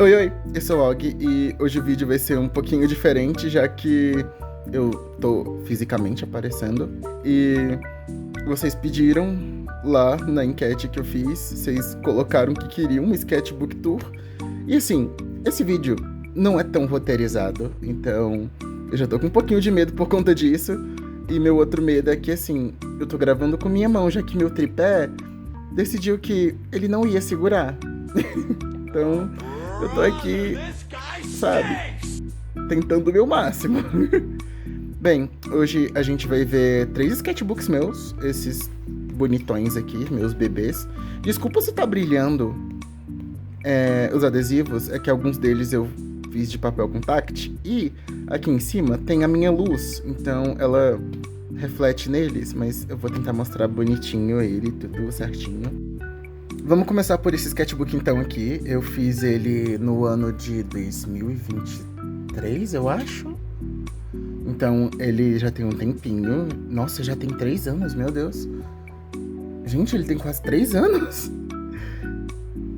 Oi, oi, eu sou o Og e hoje o vídeo vai ser um pouquinho diferente, já que eu tô fisicamente aparecendo e vocês pediram lá na enquete que eu fiz, vocês colocaram que queriam um sketchbook tour. E assim, esse vídeo não é tão roteirizado, então eu já tô com um pouquinho de medo por conta disso. E meu outro medo é que assim, eu tô gravando com minha mão, já que meu tripé decidiu que ele não ia segurar. Então, eu tô aqui, sabe, tentando o meu máximo. Bem, hoje a gente vai ver 3 sketchbooks meus, esses bonitões aqui, meus bebês. Desculpa se tá brilhando os adesivos, é que alguns deles eu fiz de papel contact. E aqui em cima tem a minha luz, então ela reflete neles, mas eu vou tentar mostrar bonitinho ele, tudo certinho. Vamos começar por esse sketchbook então aqui. Eu fiz ele no ano de 2023, eu acho. Então ele já tem um tempinho. Nossa, já tem 3 anos, meu Deus. Gente, ele tem quase 3 anos.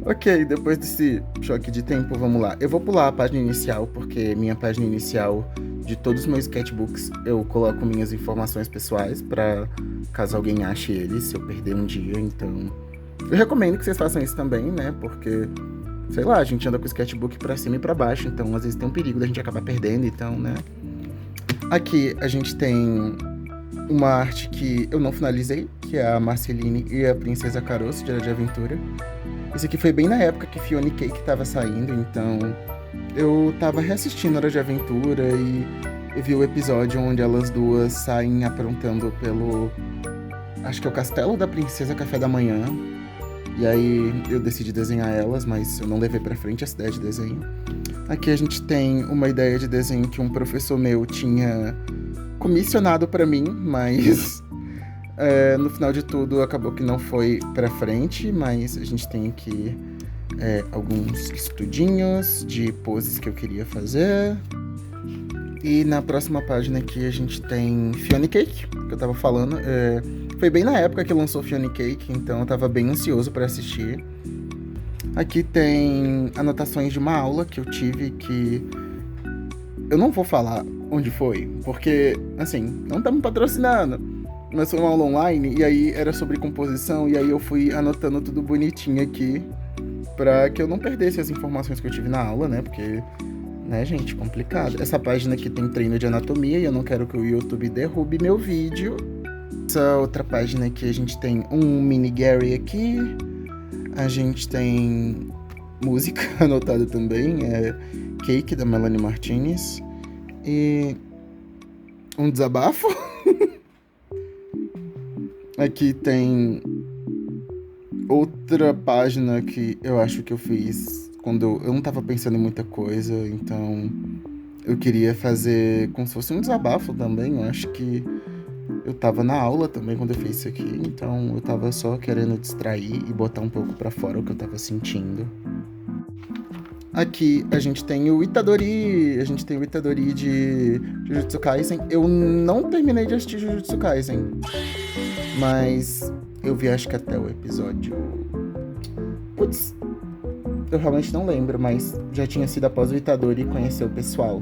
Ok, depois desse choque de tempo, vamos lá. Eu vou pular a página inicial, porque minha página inicial de todos os meus sketchbooks eu coloco minhas informações pessoais pra caso alguém ache eles, se eu perder um dia, então... Eu recomendo que vocês façam isso também, né? Porque, sei lá, a gente anda com o sketchbook pra cima e pra baixo, então às vezes tem um perigo da gente acabar perdendo, então, né? Aqui a gente tem uma arte que eu não finalizei, que é a Marceline e a Princesa Caroço, de Hora de Aventura. Esse aqui foi bem na época que Fiona e Cake tava saindo, então eu tava reassistindo Hora de Aventura e eu vi o episódio onde elas duas saem aprontando pelo... acho que é o Castelo da Princesa Café da Manhã. E aí eu decidi desenhar elas, mas eu não levei pra frente essa ideia de desenho. Aqui a gente tem uma ideia de desenho que um professor meu tinha comissionado pra mim, mas no final de tudo acabou que não foi pra frente, mas a gente tem aqui alguns estudinhos de poses que eu queria fazer. E na próxima página aqui a gente tem Fiona Cake, que eu tava falando. Foi bem na época que lançou Fiona Cake, então eu tava bem ansioso pra assistir. Aqui tem anotações de uma aula que eu tive que... eu não vou falar onde foi, porque, assim, não tá me patrocinando. Mas foi uma aula online, e aí era sobre composição, e aí eu fui anotando tudo bonitinho aqui, pra que eu não perdesse as informações que eu tive na aula, né, porque... né, gente, complicado. Essa página aqui tem treino de anatomia e eu não quero que o YouTube derrube meu vídeo. Essa outra página aqui a gente tem um mini Gary aqui. A gente tem música anotada também, Cake da Melanie Martinez. E um desabafo. Aqui tem outra página que eu acho que eu fiz quando eu não tava pensando em muita coisa, então eu queria fazer como se fosse um desabafo também. Eu acho que eu tava na aula também quando eu fiz isso aqui, então eu tava só querendo distrair e botar um pouco pra fora o que eu tava sentindo. Aqui a gente tem o Itadori, de Jujutsu Kaisen. Eu não terminei de assistir Jujutsu Kaisen, mas eu vi acho que até o episódio... putz, eu realmente não lembro, mas já tinha sido após o Itadori conhecer o pessoal.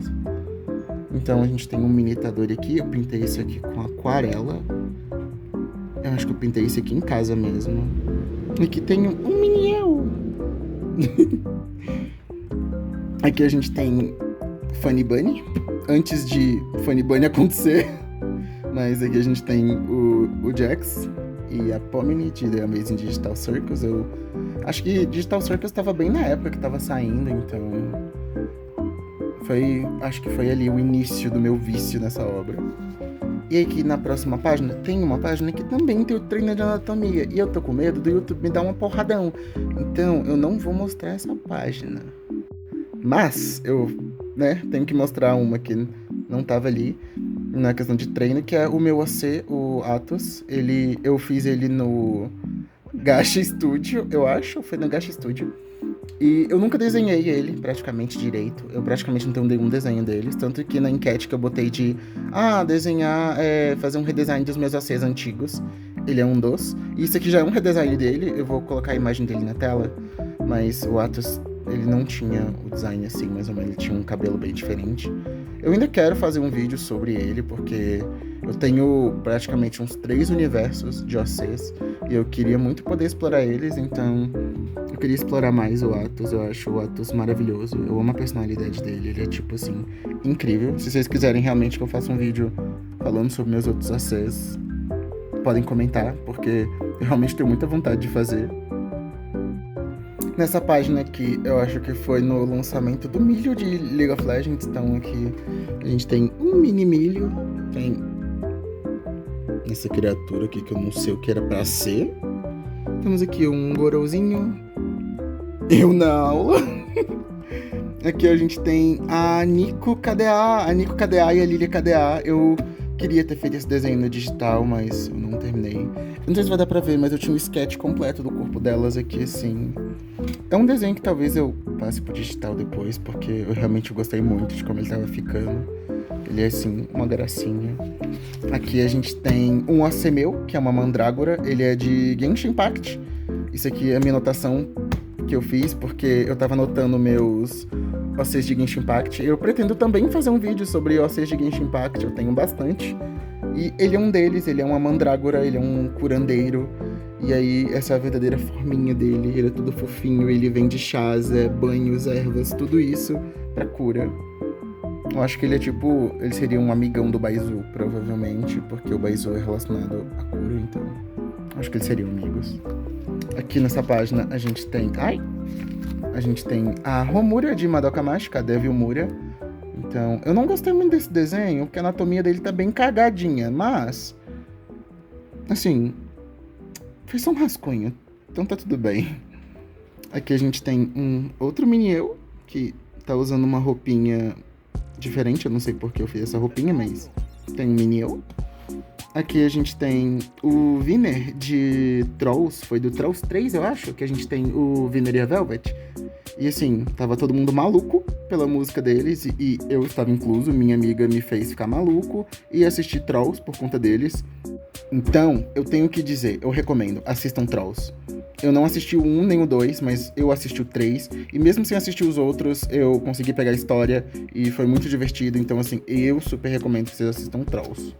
Então a gente tem um mini Itadori aqui, eu pintei esse aqui com aquarela. Eu acho que eu pintei esse aqui em casa mesmo. Aqui tem um mini eu. Aqui a gente tem Funny Bunny, antes de Funny Bunny acontecer. Mas aqui a gente tem o Jax e a Pomini de The Amazing Digital Circus. Eu acho que Digital Circus estava bem na época que estava saindo, então acho que foi ali o início do meu vício nessa obra. E aqui na próxima página tem uma página que também tem o treino de anatomia, e eu tô com medo do YouTube me dar uma porradão, então eu não vou mostrar essa página. Mas eu, tenho que mostrar uma que não tava ali na questão de treino, que é o meu AC, o Atos. Eu fiz ele no Gacha Studio, eu acho, foi no Gacha Studio. E eu nunca desenhei ele praticamente direito. Eu praticamente não tenho nenhum desenho deles. Tanto que na enquete que eu botei de desenhar, fazer um redesign dos meus ACs antigos. Ele é um dos. E isso aqui já é um redesign dele. Eu vou colocar a imagem dele na tela. Mas o Atos, ele não tinha o design assim, mais ou menos, ele tinha um cabelo bem diferente. Eu ainda quero fazer um vídeo sobre ele, porque eu tenho praticamente uns 3 universos de OCs, e eu queria muito poder explorar eles, então eu queria explorar mais o Atos. Eu acho o Atos maravilhoso, eu amo a personalidade dele, ele é tipo assim, incrível. Se vocês quiserem realmente que eu faça um vídeo falando sobre meus outros OCs, podem comentar, porque eu realmente tenho muita vontade de fazer. Nessa página aqui, eu acho que foi no lançamento do milho de League of Legends. Então aqui a gente tem um mini milho, tem essa criatura aqui que eu não sei o que era pra ser. Temos aqui um Gorouzinho, eu na aula. Aqui a gente tem a Nico KDA, e a Lilia KDA. Eu queria ter feito esse desenho no digital, mas eu não terminei. Eu não sei se vai dar pra ver, mas eu tinha um sketch completo do corpo delas aqui, assim. É um desenho que talvez eu passe pro digital depois, porque eu realmente gostei muito de como ele tava ficando. Ele é, assim, uma gracinha. Aqui a gente tem um OC meu, que é uma mandrágora. Ele é de Genshin Impact. Isso aqui é a minha anotação que eu fiz, porque eu tava anotando meus OCs de Genshin Impact. Eu pretendo também fazer um vídeo sobre OCs de Genshin Impact, eu tenho bastante. E ele é um deles, ele é uma mandrágora, ele é um curandeiro. E aí, essa é a verdadeira forminha dele, ele é todo fofinho, ele vende chás, banhos, ervas, tudo isso pra cura. Eu acho que ele é tipo, ele seria um amigão do Baizu, provavelmente, porque o Baizu é relacionado à cura, então acho que eles seriam amigos. Aqui nessa página a gente tem, a gente tem a Homura de Madoka Mágica, a Devil Mura. Então, eu não gostei muito desse desenho, porque a anatomia dele tá bem cagadinha, mas, assim, foi só um rascunho, então tá tudo bem. Aqui a gente tem um outro mini eu, que tá usando uma roupinha diferente, eu não sei porque eu fiz essa roupinha, mas tem um mini eu. Aqui a gente tem o Winner de Trolls, foi do Trolls 3, eu acho, que a gente tem o Winner e a Velvet. E assim, tava todo mundo maluco pela música deles, e eu estava incluso, minha amiga me fez ficar maluco e assistir Trolls por conta deles. Então, eu tenho que dizer, eu recomendo, assistam Trolls. Eu não assisti o 1 nem o 2, mas eu assisti o 3, e mesmo sem assistir os outros, eu consegui pegar a história, e foi muito divertido, então assim, eu super recomendo que vocês assistam Trolls.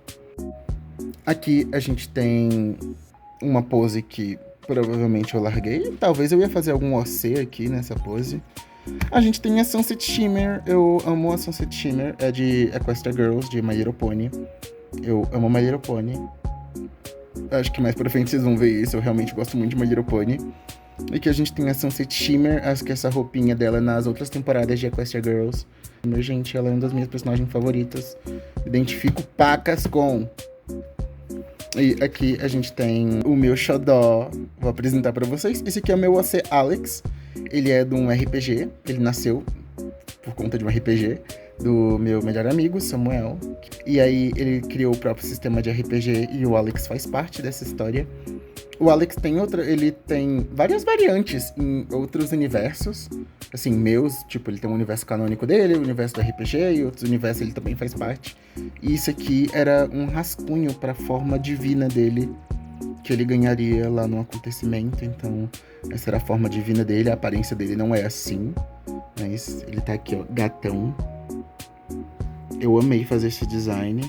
Aqui a gente tem uma pose que provavelmente eu larguei. Talvez eu ia fazer algum OC aqui nessa pose. A gente tem a Sunset Shimmer. Eu amo a Sunset Shimmer. É de Equestria Girls, de My Little Pony. Eu amo My Little Pony. Acho que mais pra frente vocês vão ver isso. Eu realmente gosto muito de My Little Pony. E aqui a gente tem a Sunset Shimmer. Acho que essa roupinha dela nas outras temporadas de Equestria Girls. Gente, ela é uma das minhas personagens favoritas. Identifico pacas com... E aqui a gente tem o meu xodó, vou apresentar pra vocês. Esse aqui é o meu OC Alex, ele é de um RPG, ele nasceu por conta de um RPG do meu melhor amigo, Samuel. E aí ele criou o próprio sistema de RPG e o Alex faz parte dessa história. O Alex ele tem várias variantes em outros universos, assim, meus, tipo, ele tem um universo canônico dele, o universo do RPG, e outros universos ele também faz parte. E isso aqui era um rascunho para a forma divina dele, que ele ganharia lá no acontecimento. Então, essa era a forma divina dele, a aparência dele não é assim, mas ele tá aqui, ó, gatão. Eu amei fazer esse design.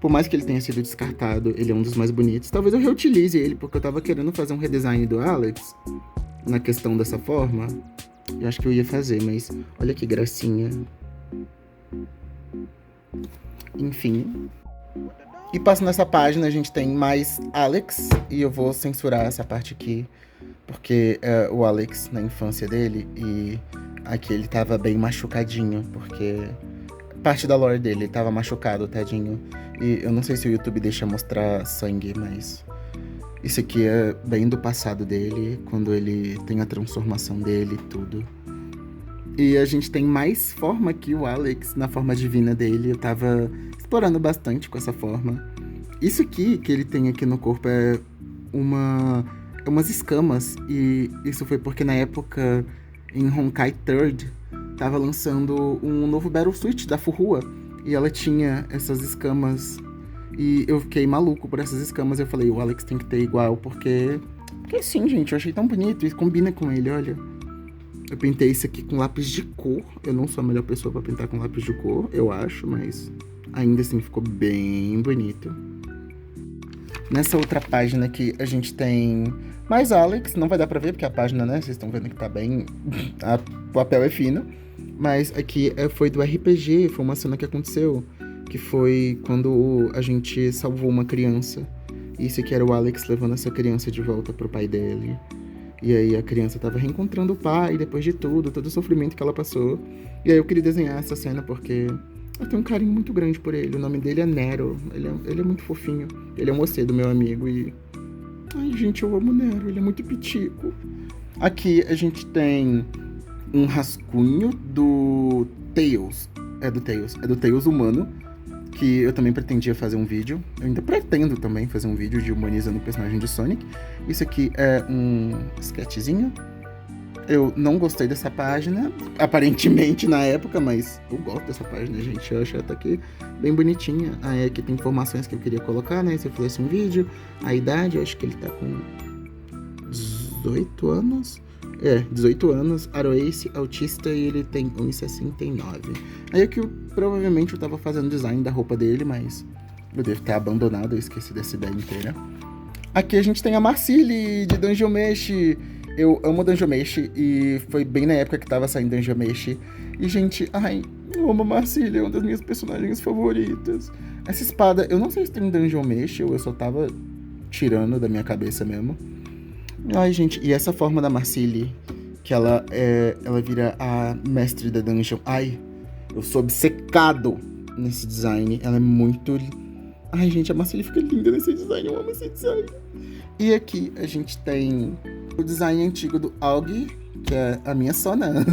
Por mais que ele tenha sido descartado, ele é um dos mais bonitos. Talvez eu reutilize ele, porque eu tava querendo fazer um redesign do Alex na questão dessa forma. Eu acho que eu ia fazer, mas olha que gracinha. Enfim. E passando nessa página, a gente tem mais Alex. E eu vou censurar essa parte aqui, porque é o Alex na infância dele. E aqui ele tava bem machucadinho, porque... parte da lore dele, ele tava machucado, tadinho. E eu não sei se o YouTube deixa mostrar sangue, mas... isso aqui é bem do passado dele, quando ele tem a transformação dele e tudo. E a gente tem mais forma aqui, o Alex, na forma divina dele. Eu tava explorando bastante com essa forma. Isso aqui, que ele tem aqui no corpo, é umas escamas. E isso foi porque na época, em Honkai 3rd, tava lançando um novo Battle Suit da Furua. E ela tinha essas escamas. E eu fiquei maluco por essas escamas. Eu falei, o Alex tem que ter igual, porque sim, gente, eu achei tão bonito. E combina com ele, olha. Eu pintei isso aqui com lápis de cor. Eu não sou a melhor pessoa pra pintar com lápis de cor, eu acho, mas ainda assim ficou bem bonito. Nessa outra página aqui, a gente tem mais Alex. Não vai dar pra ver, porque a página, né, vocês estão vendo que tá bem... o papel é fino. Mas aqui foi do RPG, foi uma cena que aconteceu, que foi quando a gente salvou uma criança. E isso aqui era o Alex levando essa criança de volta pro pai dele. E aí a criança tava reencontrando o pai, depois de tudo, todo o sofrimento que ela passou. E aí eu queria desenhar essa cena porque eu tenho um carinho muito grande por ele. O nome dele é Nero, ele é muito fofinho. Ele é um mocedo, meu amigo, e... Ai, gente, eu amo o Nero, ele é muito pitico. Aqui a gente tem um rascunho do Tails. É do Tails humano, que eu também pretendia fazer um vídeo. Eu ainda pretendo também fazer um vídeo de humanizando o personagem de Sonic. Isso aqui é um sketchzinho. Eu não gostei dessa página, aparentemente na época, mas eu gosto dessa página, gente. Eu acho até que bem bonitinha. Aí aqui tem informações que eu queria colocar, né? Se eu fizesse um vídeo. A idade, eu acho que ele tá com 18 anos. 18 anos, Aroace, autista, e ele tem 1,69. Aí aqui provavelmente eu tava fazendo design da roupa dele, mas eu devo ter abandonado, eu esqueci dessa ideia inteira. Aqui a gente tem a Marcille, de Dungeon Mesh. Eu amo Dungeon Mesh, e foi bem na época que tava saindo Dungeon Mesh. E, gente, eu amo a Marcille, é uma das minhas personagens favoritas. Essa espada, eu não sei se tem Dungeon Mesh, ou eu só tava tirando da minha cabeça mesmo. Ai, gente, e essa forma da Marcille, que ela vira a mestre da dungeon. Ai, eu sou obcecado nesse design. Ela é muito... Ai, gente, a Marcille fica linda nesse design. Eu amo esse design. E aqui a gente tem o design antigo do Aug, que é a minha Sona,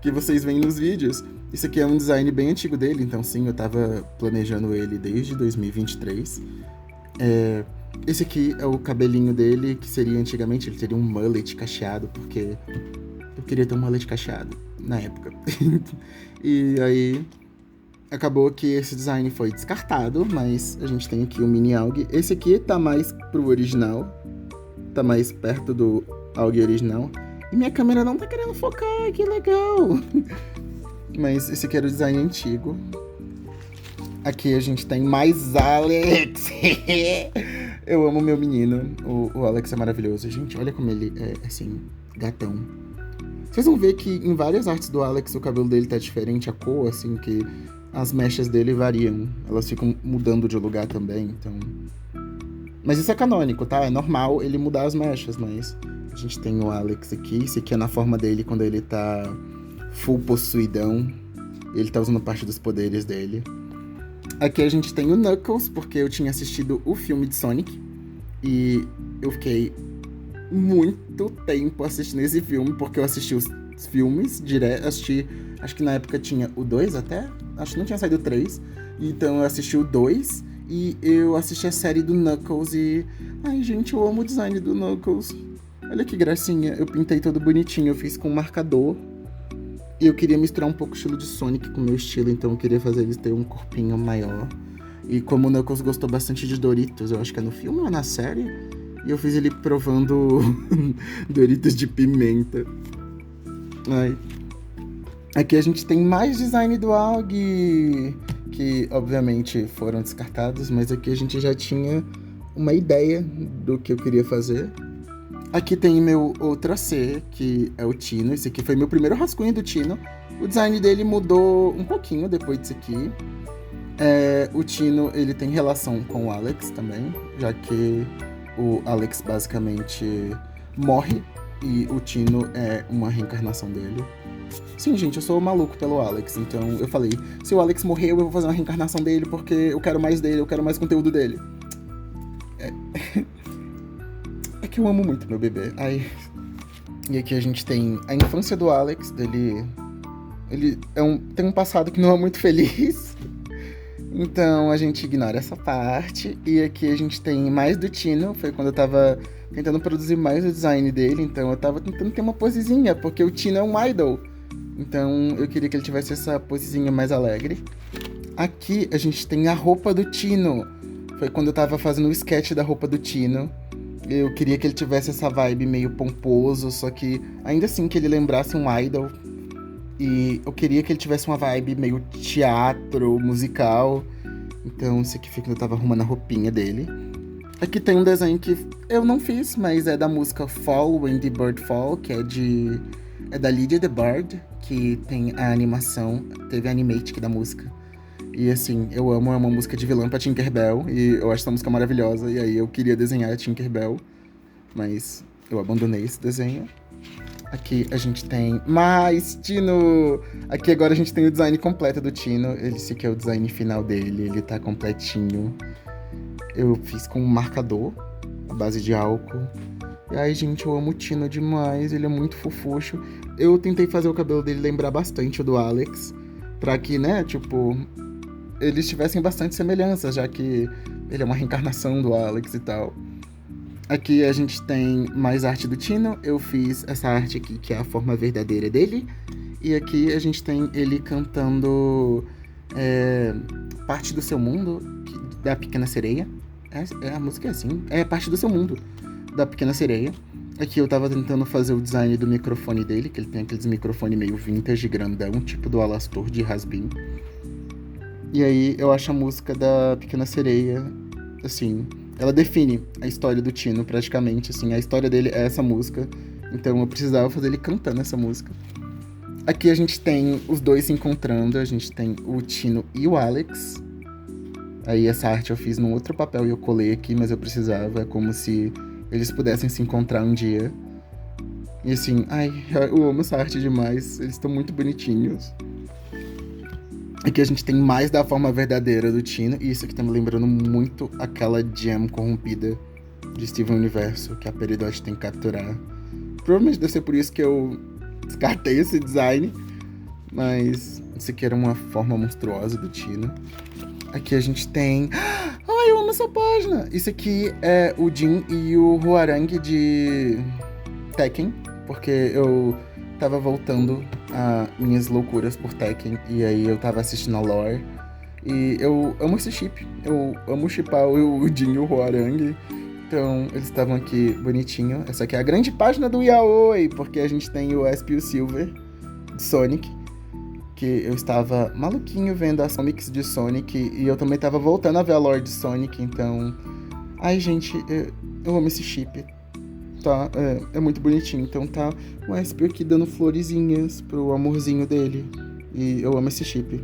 que vocês veem nos vídeos. Isso aqui é um design bem antigo dele, então sim, eu tava planejando ele desde 2023. Esse aqui é o cabelinho dele, que seria antigamente, ele teria um mullet cacheado, porque eu queria ter um mullet cacheado na época. E aí acabou que esse design foi descartado, mas a gente tem aqui o mini Aug. Esse aqui tá mais pro original, tá mais perto do Aug original. E minha câmera não tá querendo focar, que legal! Mas esse aqui era o design antigo. Aqui a gente tem mais Alex. Eu amo meu menino. O Alex é maravilhoso. Gente, olha como ele é, assim, gatão. Vocês vão ver que em várias artes do Alex o cabelo dele tá diferente, a cor, assim, que as mechas dele variam. Elas ficam mudando de lugar também, então... Mas isso é canônico, tá? É normal ele mudar as mechas, mas... A gente tem o Alex aqui. Esse aqui é na forma dele quando ele tá full possuidão. Ele tá usando parte dos poderes dele. Aqui a gente tem o Knuckles, porque eu tinha assistido o filme de Sonic. E eu fiquei muito tempo assistindo esse filme, porque eu assisti os filmes direto. Acho que na época tinha o 2 até. Acho que não tinha saído o 3. Então eu assisti o 2 e eu assisti a série do Knuckles e... Ai, gente, eu amo o design do Knuckles. Olha que gracinha. Eu pintei todo bonitinho, eu fiz com marcador. E eu queria misturar um pouco o estilo de Sonic com o meu estilo, então eu queria fazer eles ter um corpinho maior. E como o Knuckles gostou bastante de Doritos, eu acho que é no filme ou na série, e eu fiz ele provando Doritos de pimenta. Ai. Aqui a gente tem mais design do Aug, que obviamente foram descartados, mas aqui a gente já tinha uma ideia do que eu queria fazer. Aqui tem meu outro AC, que é o Tino. Esse aqui foi meu primeiro rascunho do Tino. O design dele mudou um pouquinho depois disso aqui. O Tino, ele tem relação com o Alex também, já que o Alex basicamente morre e o Tino é uma reencarnação dele. Sim, gente, eu sou maluco pelo Alex, então eu falei, se o Alex morreu, eu vou fazer uma reencarnação dele porque eu quero mais dele, eu quero mais conteúdo dele. É que eu amo muito meu bebê. Ai. E aqui a gente tem a infância do Alex, dele. Ele tem um passado que não é muito feliz. Então a gente ignora essa parte. E aqui a gente tem mais do Tino. Foi quando eu tava tentando produzir mais o design dele. Então eu tava tentando ter uma posezinha, porque o Tino é um idol. Então eu queria que ele tivesse essa posezinha mais alegre. Aqui a gente tem a roupa do Tino. Foi quando eu tava fazendo o sketch da roupa do Tino. Eu queria que ele tivesse essa vibe meio pomposo, só que ainda assim que ele lembrasse um idol. E eu queria que ele tivesse uma vibe meio teatro, musical. Então, isso aqui foi quando eu tava arrumando a roupinha dele. Aqui tem um desenho que eu não fiz, mas é da música Fall, When the Bird Fall, que é da Lydia the Bird, que tem a animação, teve a animatic da música. E assim, eu amo, é uma música de vilã pra Tinkerbell, e eu acho essa música maravilhosa, e aí eu queria desenhar a Tinkerbell, mas eu abandonei esse desenho. Aqui a gente tem mais Tino! Aqui agora a gente tem o design completo do Tino. Esse aqui é o design final dele, ele tá completinho. Eu fiz com um marcador, à base de álcool. E aí, gente, eu amo o Tino demais, ele é muito fofucho. Eu tentei fazer o cabelo dele lembrar bastante o do Alex, pra que, né, tipo, eles tivessem bastante semelhança, já que ele é uma reencarnação do Alex e tal. Aqui a gente tem mais arte do Tino. Eu fiz essa arte aqui, que é a forma verdadeira dele. E aqui a gente tem ele cantando Parte do Seu Mundo, da Pequena Sereia. A música é assim. É Parte do Seu Mundo, da Pequena Sereia. Aqui eu tava tentando fazer o design do microfone dele, que ele tem aqueles microfone meio vintage, grandão, tipo do Alastor de Rasbin. E aí eu acho a música da Pequena Sereia, assim, ela define a história do Tino praticamente, assim, a história dele é essa música, então eu precisava fazer ele cantando essa música. Aqui a gente tem os dois se encontrando, a gente tem o Tino e o Alex. Aí essa arte eu fiz num outro papel e eu colei aqui, mas eu precisava, é como se eles pudessem se encontrar um dia. E assim, ai, eu amo essa arte demais, eles estão muito bonitinhos. Aqui a gente tem mais da forma verdadeira do Tino, e isso aqui tá me lembrando muito aquela gem corrompida de Steven Universo, que a Peridot tem que capturar. Provavelmente deve ser por isso que eu descartei esse design, mas isso aqui era uma forma monstruosa do Tino. Aqui a gente tem... Ai, eu amo essa página! Isso aqui é o Jin e o Hwoarang de Tekken, porque eu tava voltando a minhas loucuras por Tekken, e aí eu tava assistindo a lore, e eu amo esse chip, eu amo shippar o Jin e o Hwoarang, então eles estavam aqui bonitinho. Essa aqui é a grande página do Yaoi, porque a gente tem o Esp e o Silver de Sonic, que eu estava maluquinho vendo as comics de Sonic, e eu também tava voltando a ver a lore de Sonic, então... Ai, gente, eu amo esse chip. Tá, é muito bonitinho. Então tá o Esp aqui dando florezinhas pro amorzinho dele. E eu amo esse chip.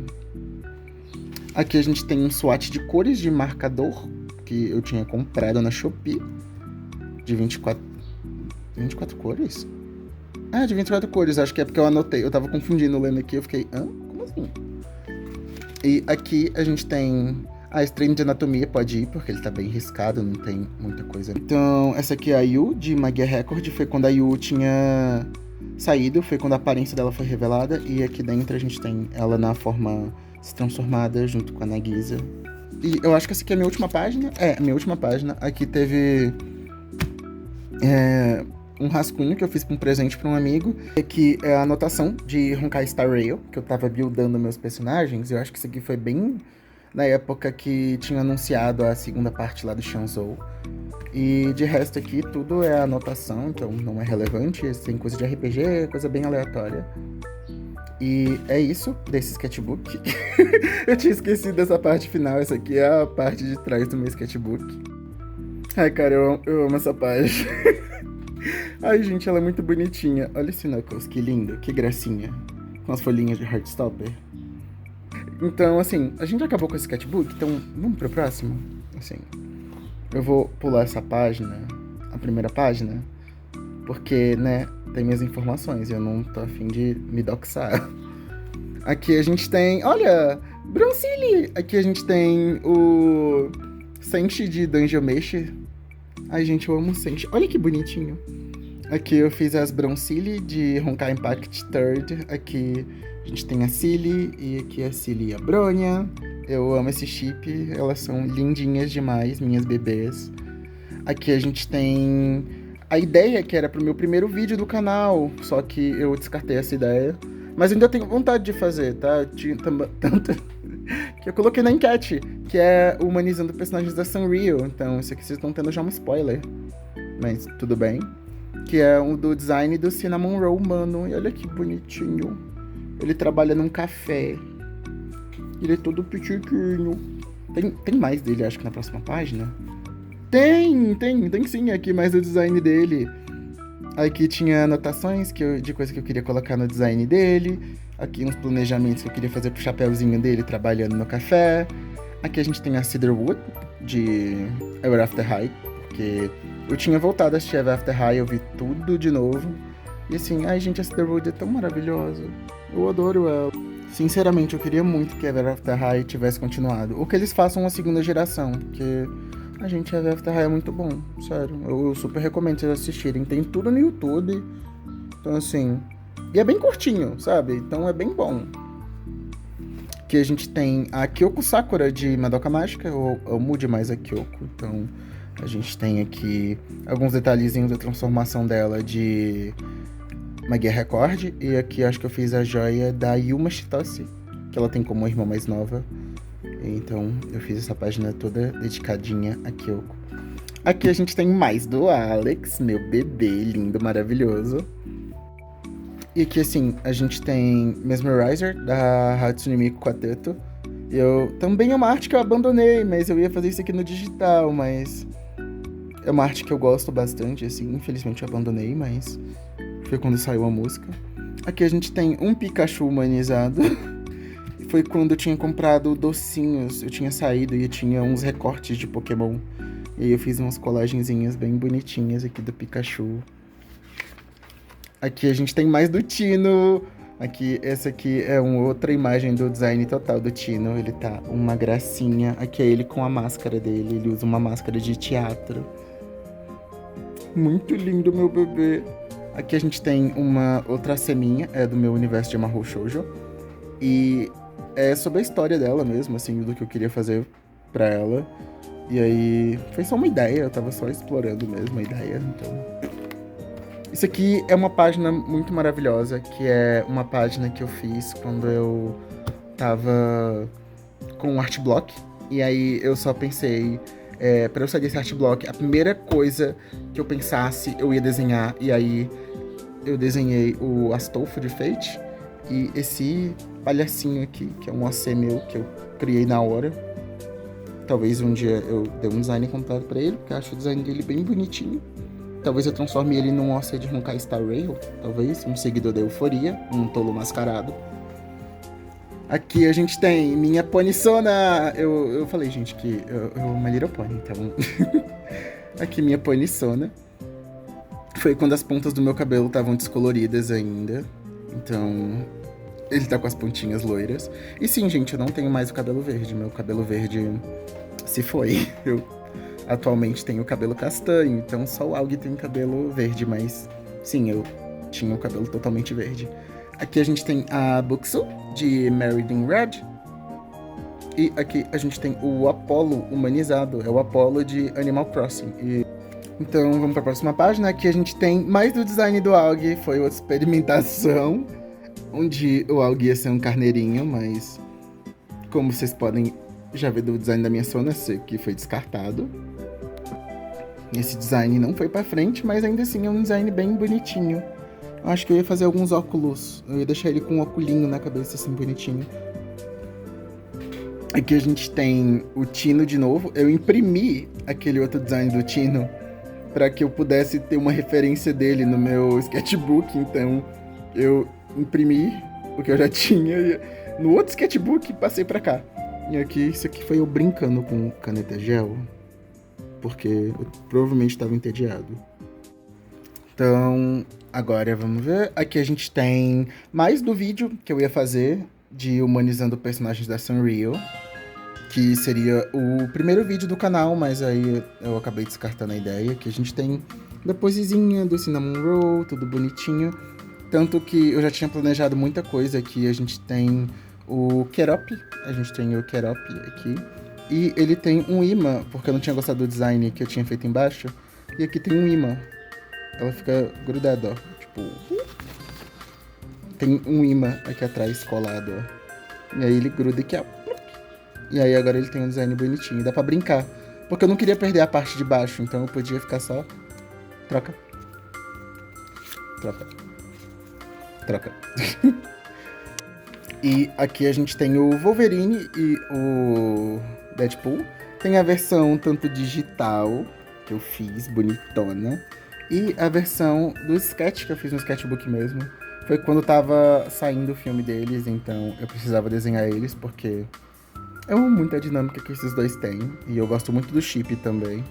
Aqui a gente tem um swatch de cores de marcador, que eu tinha comprado na Shopee. De 24 cores? Ah, de 24 cores. Acho que é porque eu anotei. Eu tava confundindo lendo aqui. Eu fiquei, hã? Como assim? E aqui a gente tem... A Strain de Anatomia pode ir, porque ele tá bem riscado, não tem muita coisa. Então, essa aqui é a Yu, de Magia Record. Foi quando a Yu tinha saído, foi quando a aparência dela foi revelada. E aqui dentro a gente tem ela na forma se transformada, junto com a Nagisa. E eu acho que essa aqui é a minha última página. É, a minha última página. Aqui teve um rascunho que eu fiz pra um presente pra um amigo. Aqui é a anotação de Honkai Star Rail, que eu tava buildando meus personagens. Eu acho que isso aqui foi bem... na época que tinha anunciado a segunda parte lá do Shanzou. E de resto aqui, tudo é anotação, então não é relevante. Tem coisa de RPG, coisa bem aleatória. E é isso desse sketchbook. Eu tinha esquecido dessa parte final, essa aqui é a parte de trás do meu sketchbook. Ai, cara, eu amo essa página. Ai, gente, ela é muito bonitinha. Olha esse Knuckles, que lindo, que gracinha. Com as folhinhas de Heartstopper. Então, assim, a gente acabou com esse sketchbook, então vamos pro próximo? Assim, eu vou pular essa página, a primeira página, porque, né, tem minhas informações e eu não tô a fim de me doxar. Aqui a gente tem, olha, Bronzili! Aqui a gente tem o Senshi de Dungeon Meshi. Ai, gente, eu amo o Senshi. Olha que bonitinho. Aqui eu fiz as Bronzili de Honkai Impact Third. Aqui... a gente tem a Cilly, e aqui a Cilly e a Bronya. Eu amo esse chip, elas são lindinhas demais, minhas bebês. Aqui a gente tem a ideia que era pro meu primeiro vídeo do canal, só que eu descartei essa ideia. Mas ainda tenho vontade de fazer, tá? Tanto que eu coloquei na enquete, que é humanizando personagens da Sanrio. Então isso aqui vocês estão tendo já um spoiler. mas tudo bem. Que é um do design do Cinnamon Roll, mano. E olha que bonitinho. Ele trabalha num café. Ele é todo pitiquinho. Tem mais dele, acho que na próxima página. Tem sim, aqui mais o design dele. Aqui tinha anotações de coisas que eu queria colocar no design dele. Aqui uns planejamentos que eu queria fazer pro chapéuzinho dele trabalhando no café. Aqui a gente tem a Cedarwood, de Ever After High, porque eu tinha voltado a assistir Ever After High, eu vi tudo de novo. E assim, ai gente, a Cedarwood é tão maravilhosa. Eu adoro ela. Sinceramente, eu queria muito que Ever After High tivesse continuado. Ou que eles façam uma segunda geração, porque a gente, Ever After High é muito bom, sério. Eu super recomendo vocês assistirem. Tem tudo no YouTube. Então assim, e é bem curtinho, sabe? Então é bem bom. Que a gente tem a Kyoko Sakura de Madoka Mágica, eu amo demais a Kyoko, então a gente tem aqui alguns detalhezinhos da transformação dela de Magia Record, e aqui acho que eu fiz a joia da Yuma Shitose, que ela tem como irmã mais nova, então eu fiz essa página toda dedicadinha a Kyoko. Aqui a gente tem mais do Alex, meu bebê lindo, maravilhoso. E aqui, assim, a gente tem Mesmerizer, da Hatsune Miku Quarteto. Também é uma arte que eu abandonei, mas eu ia fazer isso aqui no digital, mas é uma arte que eu gosto bastante, assim, infelizmente eu abandonei, mas foi quando saiu a música. Aqui a gente tem um Pikachu humanizado. Foi quando eu tinha comprado docinhos, eu tinha saído e eu tinha uns recortes de Pokémon. E aí eu fiz umas colagenzinhas bem bonitinhas aqui do Pikachu. Aqui a gente tem mais do Tino. Aqui, essa aqui é uma outra imagem do design total do Tino. Ele tá uma gracinha. Aqui é ele com a máscara dele. Ele usa uma máscara de teatro. Muito lindo, meu bebê. Aqui a gente tem uma outra ceninha, é do meu universo de Mahou Shoujo. E é sobre a história dela mesmo, assim, do que eu queria fazer pra ela. E aí, foi só uma ideia, eu tava só explorando mesmo a ideia, então... Isso aqui é uma página muito maravilhosa, que é uma página que eu fiz quando eu tava com um art block. E aí eu só pensei, pra eu sair desse art block, a primeira coisa que eu pensasse eu ia desenhar. E aí eu desenhei o Astolfo de Fate e esse palhacinho aqui, que é um OC meu que eu criei na hora. Talvez um dia eu dê um design completo pra ele, porque eu acho o design dele bem bonitinho. Talvez eu transforme ele num OC de Honkai Star Rail, talvez, um seguidor da Euforia, um tolo mascarado. Aqui a gente tem minha Ponissona. Eu falei, gente, que eu uma Little Pony, então... Aqui minha Ponissona. Foi quando as pontas do meu cabelo estavam descoloridas ainda. Então, ele tá com as pontinhas loiras. E sim, gente, eu não tenho mais o cabelo verde. Meu cabelo verde se foi. Eu atualmente tenho o cabelo castanho, então só o Aug tem cabelo verde, mas sim, eu tinha o cabelo totalmente verde. Aqui a gente tem a Buxu, de Meriden Red. E aqui a gente tem o Apollo humanizado, é o Apollo de Animal Crossing. Então vamos para a próxima página. Aqui a gente tem mais do design do Aug, foi outra experimentação, onde o Aug ia ser um carneirinho, mas como vocês podem já ver do design da minha Sona, que foi descartado. Esse design não foi pra frente, mas ainda assim é um design bem bonitinho. Eu acho que eu ia fazer alguns óculos. Eu ia deixar ele com um oculinho na cabeça, assim, bonitinho. Aqui a gente tem o Tino de novo. Eu imprimi aquele outro design do Tino para que eu pudesse ter uma referência dele no meu sketchbook. Então eu imprimi o que eu já tinha no outro sketchbook e passei pra cá. E aqui, isso aqui foi eu brincando com caneta gel, porque eu provavelmente estava entediado. Então, agora vamos ver. Aqui a gente tem mais do vídeo que eu ia fazer de humanizando personagens da Sanrio, que seria o primeiro vídeo do canal, mas aí eu acabei descartando a ideia. Aqui a gente tem da posezinha do Cinnamon Roll, tudo bonitinho. Tanto que eu já tinha planejado muita coisa aqui. A gente tem o Kerop, a gente tem o Kerop aqui. E ele tem um imã, porque eu não tinha gostado do design que eu tinha feito embaixo. E aqui tem um imã. Ela fica grudada, ó. Tipo... Tem um imã aqui atrás, colado, ó. E aí ele gruda aqui, ó. E aí agora ele tem um design bonitinho. Dá pra brincar. Porque eu não queria perder a parte de baixo, então eu podia ficar só Troca. Troca. Troca. E aqui a gente tem o Wolverine e o Deadpool. Tem a versão tanto digital, que eu fiz, bonitona, e a versão do sketch, que eu fiz no sketchbook mesmo. Foi quando tava saindo o filme deles, então eu precisava desenhar eles, porque eu amo muito a dinâmica que esses dois têm. E eu gosto muito do chip também.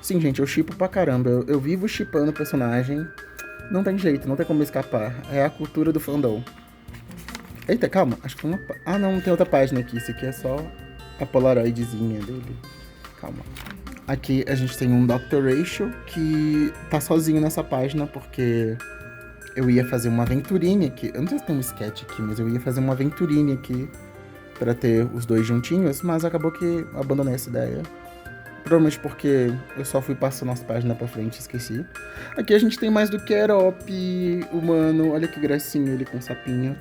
Sim, gente, eu shippo pra caramba. Eu vivo shippando o personagem. Não tem jeito, não tem como escapar. É a cultura do fandom. Eita, calma, acho que foi uma... Ah, não, tem outra página aqui. Isso aqui é só a polaroidzinha dele. Calma. Aqui a gente tem um Dr. Ratio que tá sozinho nessa página porque eu ia fazer uma aventurinha aqui. Eu não sei se tem um sketch aqui, mas eu ia fazer uma aventurinha aqui pra ter os dois juntinhos, mas acabou que eu abandonei essa ideia. Provavelmente porque eu só fui passando as páginas pra frente e esqueci. Aqui a gente tem mais do Kerop, humano. Olha que gracinha ele com o sapinho.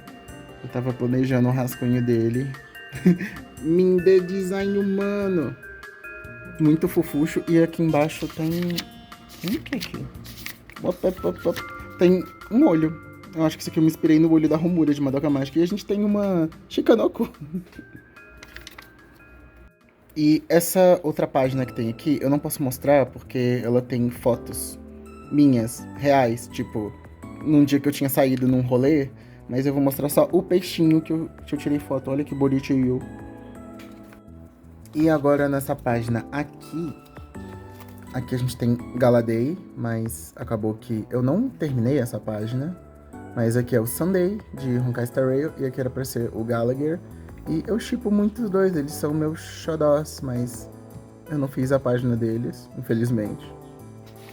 Eu tava planejando o rascunho dele. Minde design humano. Muito fofucho. E aqui embaixo tem... O que é aqui? Tem um olho. Eu acho que isso aqui eu me inspirei no olho da Romura de Madoka Mágica. E a gente tem uma Shikanoko. E essa outra página que tem aqui, eu não posso mostrar porque ela tem fotos minhas, reais. Tipo, num dia que eu tinha saído num rolê. Mas eu vou mostrar só o peixinho que eu tirei foto. Olha que bonitinho. E agora nessa página aqui a gente tem Galadei, mas acabou que eu não terminei essa página. Mas aqui é o Sunday, de Honkai Star Rail, e aqui era pra ser o Gallagher. E eu shippo muito os dois, eles são meus xodós, mas eu não fiz a página deles, infelizmente.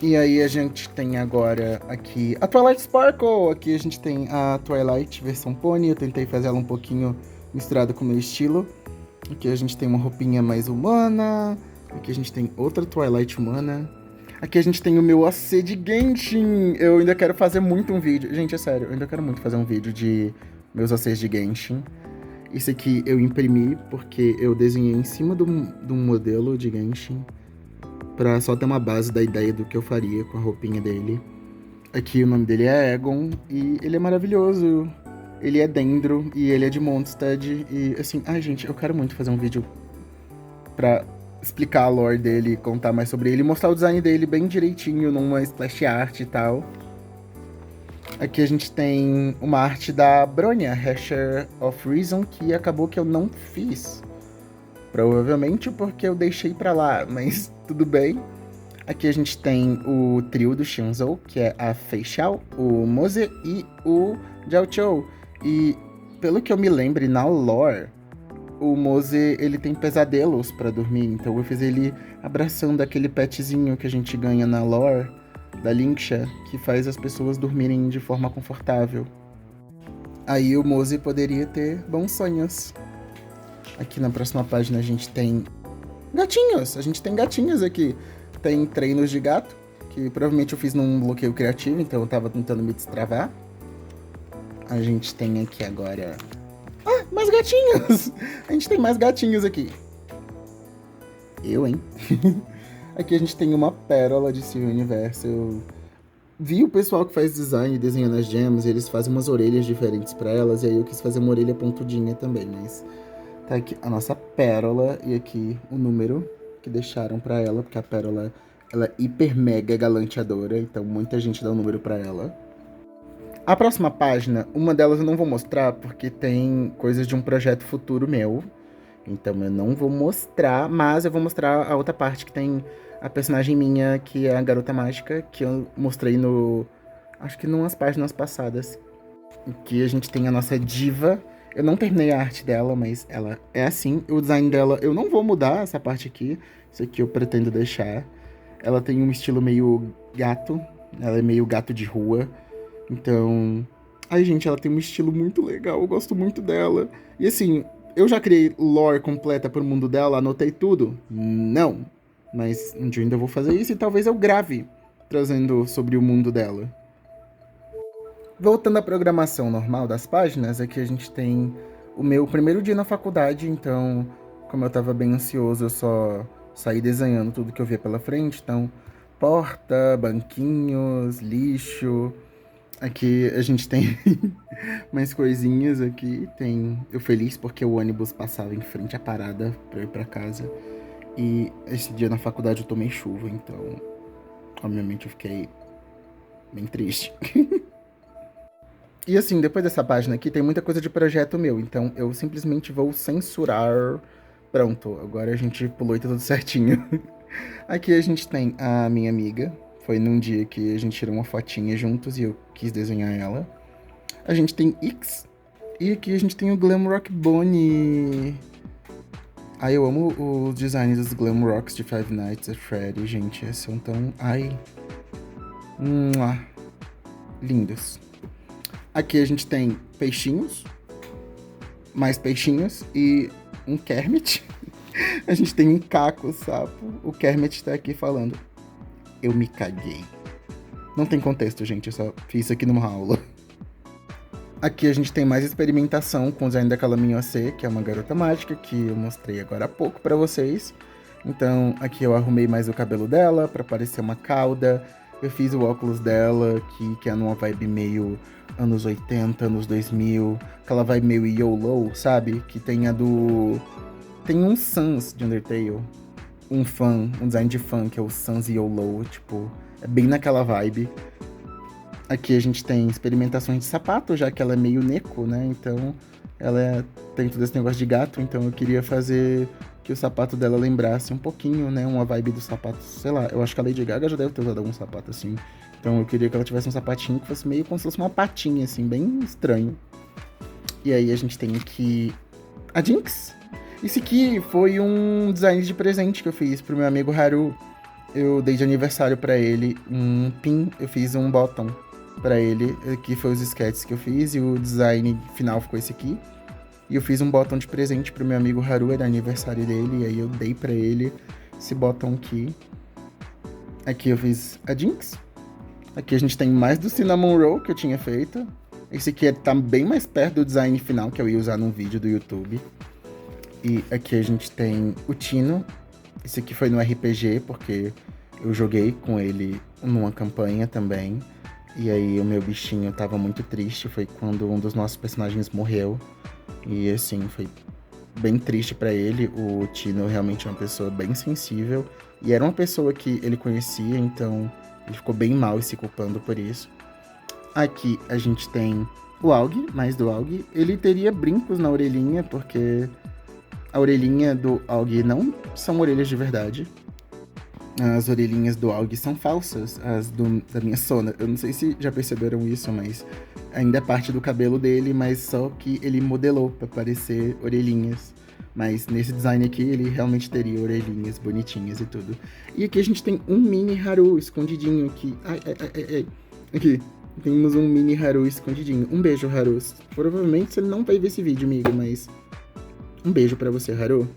E aí a gente tem agora aqui a Twilight Sparkle. Aqui a gente tem a Twilight versão Pony, eu tentei fazer ela um pouquinho misturada com o meu estilo. Aqui a gente tem uma roupinha mais humana. Aqui a gente tem outra Twilight humana. Aqui a gente tem o meu AC de Genshin. Eu ainda quero fazer muito um vídeo. Gente, é sério, eu ainda quero muito fazer um vídeo de meus ACs de Genshin. Esse aqui eu imprimi porque eu desenhei em cima de um modelo de Genshin. Pra só ter uma base da ideia do que eu faria com a roupinha dele. Aqui o nome dele é Egon e ele é maravilhoso. Ele é Dendro e ele é de Mondstadt. E assim, ai gente, eu quero muito fazer um vídeo pra explicar a lore dele, contar mais sobre ele, mostrar o design dele bem direitinho numa splash art e tal. Aqui a gente tem uma arte da Bronya, Hasher of Reason, que acabou que eu não fiz. Provavelmente porque eu deixei pra lá, mas tudo bem. Aqui a gente tem o trio do Shinzo, que é a Fei Xiao, o Moze e o Jiao Chou. E pelo que eu me lembre, na lore, o Moze, ele tem pesadelos pra dormir. Então eu fiz ele abraçando aquele petzinho que a gente ganha na lore da Linksha, que faz as pessoas dormirem de forma confortável. Aí o Moze poderia ter bons sonhos. Aqui na próxima página a gente tem gatinhos. A gente tem gatinhos aqui. Tem treinos de gato, que provavelmente eu fiz num bloqueio criativo, então eu tava tentando me destravar. A gente tem aqui agora... Ah, mais gatinhos! A gente tem mais gatinhos aqui. Eu, hein? Aqui a gente tem uma pérola de Steven Universe. Eu vi o pessoal que faz design desenhando as gems, e eles fazem umas orelhas diferentes pra elas, e aí eu quis fazer uma orelha pontudinha também, mas... Tá aqui a nossa pérola e aqui o número que deixaram pra ela, porque a pérola ela é hiper mega galanteadora, então muita gente dá um número pra ela. A próxima página, uma delas eu não vou mostrar porque tem coisas de um projeto futuro meu, então eu não vou mostrar, mas eu vou mostrar a outra parte que tem a personagem minha, que é a Garota Mágica, que eu mostrei no... acho que numas páginas passadas. Aqui a gente tem a nossa diva. Eu não terminei a arte dela, mas ela é assim. O design dela, eu não vou mudar essa parte aqui. Isso aqui eu pretendo deixar. Ela tem um estilo meio gato. Ela é meio gato de rua. Então... Ai, gente, ela tem um estilo muito legal. Eu gosto muito dela. E assim, eu já criei lore completa pro mundo dela. Anotei tudo? Não. Mas um dia eu ainda vou fazer isso e talvez eu grave trazendo sobre o mundo dela. Voltando à programação normal das páginas, aqui a gente tem o meu primeiro dia na faculdade, então, como eu tava bem ansioso, eu só saí desenhando tudo que eu via pela frente, então porta, banquinhos, lixo. Aqui a gente tem mais coisinhas aqui. Eu feliz porque o ônibus passava em frente à parada pra eu ir pra casa. E esse dia na faculdade eu tomei chuva, então obviamente eu fiquei bem triste. E assim, depois dessa página aqui tem muita coisa de projeto meu, então eu simplesmente vou censurar. Pronto, agora a gente pulou e tá tudo certinho. Aqui a gente tem a minha amiga. Foi num dia que a gente tirou uma fotinha juntos e eu quis desenhar ela. A gente tem X. E aqui a gente tem o Glamrock Bonnie. Ai, eu amo os designs dos Glamrocks de Five Nights at Freddy, gente. Eles são tão... Ai. Lindos. Aqui a gente tem peixinhos. Mais peixinhos. E um Kermit. A gente tem um Caco, sapo. O Kermit tá aqui falando: eu me caguei. Não tem contexto, gente. Eu só fiz isso aqui numa aula. Aqui a gente tem mais experimentação com o design da Calaminho AC, que é uma garota mágica, que eu mostrei agora há pouco pra vocês. Então, aqui eu arrumei mais o cabelo dela pra parecer uma cauda. Eu fiz o óculos dela, que é numa vibe meio anos 80, anos 2000. Aquela vibe meio YOLO, sabe? Que tem a do... Tem um Sans de Undertale. Um design de fã, que é o Sans YOLO, tipo... É bem naquela vibe. Aqui a gente tem experimentações de sapato, já que ela é meio neko, né? Então, tem todo esse negócio de gato, então eu queria fazer que o sapato dela lembrasse um pouquinho, né? Uma vibe do sapato, sei lá, eu acho que a Lady Gaga já deve ter usado algum sapato assim. Então eu queria que ela tivesse um sapatinho que fosse meio como se fosse uma patinha, assim, bem estranho. E aí a gente tem aqui a Jinx. Esse aqui foi um design de presente que eu fiz pro meu amigo Haru. Eu dei de aniversário pra ele um pin, eu fiz um bottom pra ele. Aqui foi os sketches que eu fiz e o design final ficou esse aqui. E eu fiz um bottom de presente pro meu amigo Haru, era aniversário dele, e aí eu dei pra ele esse bottom aqui. Aqui eu fiz a Jinx. Aqui a gente tem mais do Cinnamon Roll que eu tinha feito. Esse aqui tá bem mais perto do design final que eu ia usar num vídeo do YouTube. E aqui a gente tem o Tino. Esse aqui foi no RPG, porque eu joguei com ele numa campanha também. E aí o meu bichinho tava muito triste, foi quando um dos nossos personagens morreu. E assim, foi bem triste pra ele. O Tino realmente é uma pessoa bem sensível. E era uma pessoa que ele conhecia, então ele ficou bem mal e se culpando por isso. Aqui a gente tem o Aug, mais do Aug. Ele teria brincos na orelhinha, porque a orelhinha do Aug não são orelhas de verdade. As orelhinhas do Aug são falsas, as da minha Sona. Eu não sei se já perceberam isso, mas ainda é parte do cabelo dele, mas só que ele modelou pra parecer orelhinhas. Mas nesse design aqui, ele realmente teria orelhinhas bonitinhas e tudo. E aqui a gente tem um mini Haru escondidinho aqui. Ai. Aqui, temos um mini Haru escondidinho. Um beijo, Haru. Provavelmente você não vai ver esse vídeo, amigo, mas... Um beijo pra você, Haru.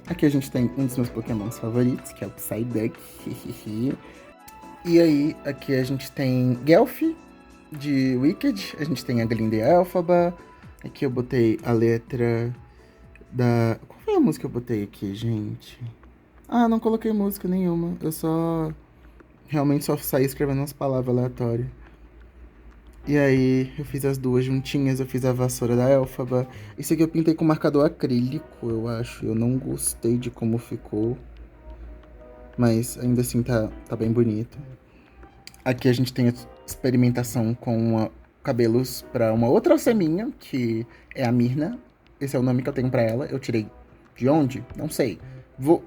Aqui a gente tem um dos meus pokémons favoritos, que é o Psyduck. E aí, aqui a gente tem Guelph, de Wicked. A gente tem a Glinda e a Elphaba. Aqui eu botei a letra da... Qual foi a música que eu botei aqui, gente? Ah, não coloquei música nenhuma. Eu realmente só saí escrevendo umas palavras aleatórias. E aí, eu fiz as duas juntinhas, eu fiz a vassoura da Elphaba. Esse aqui eu pintei com marcador acrílico, eu acho. Eu não gostei de como ficou. Mas ainda assim tá bem bonito. Aqui a gente tem a experimentação com cabelos pra uma outra alceminha, que é a Mirna. Esse é o nome que eu tenho pra ela. Eu tirei de onde? Não sei.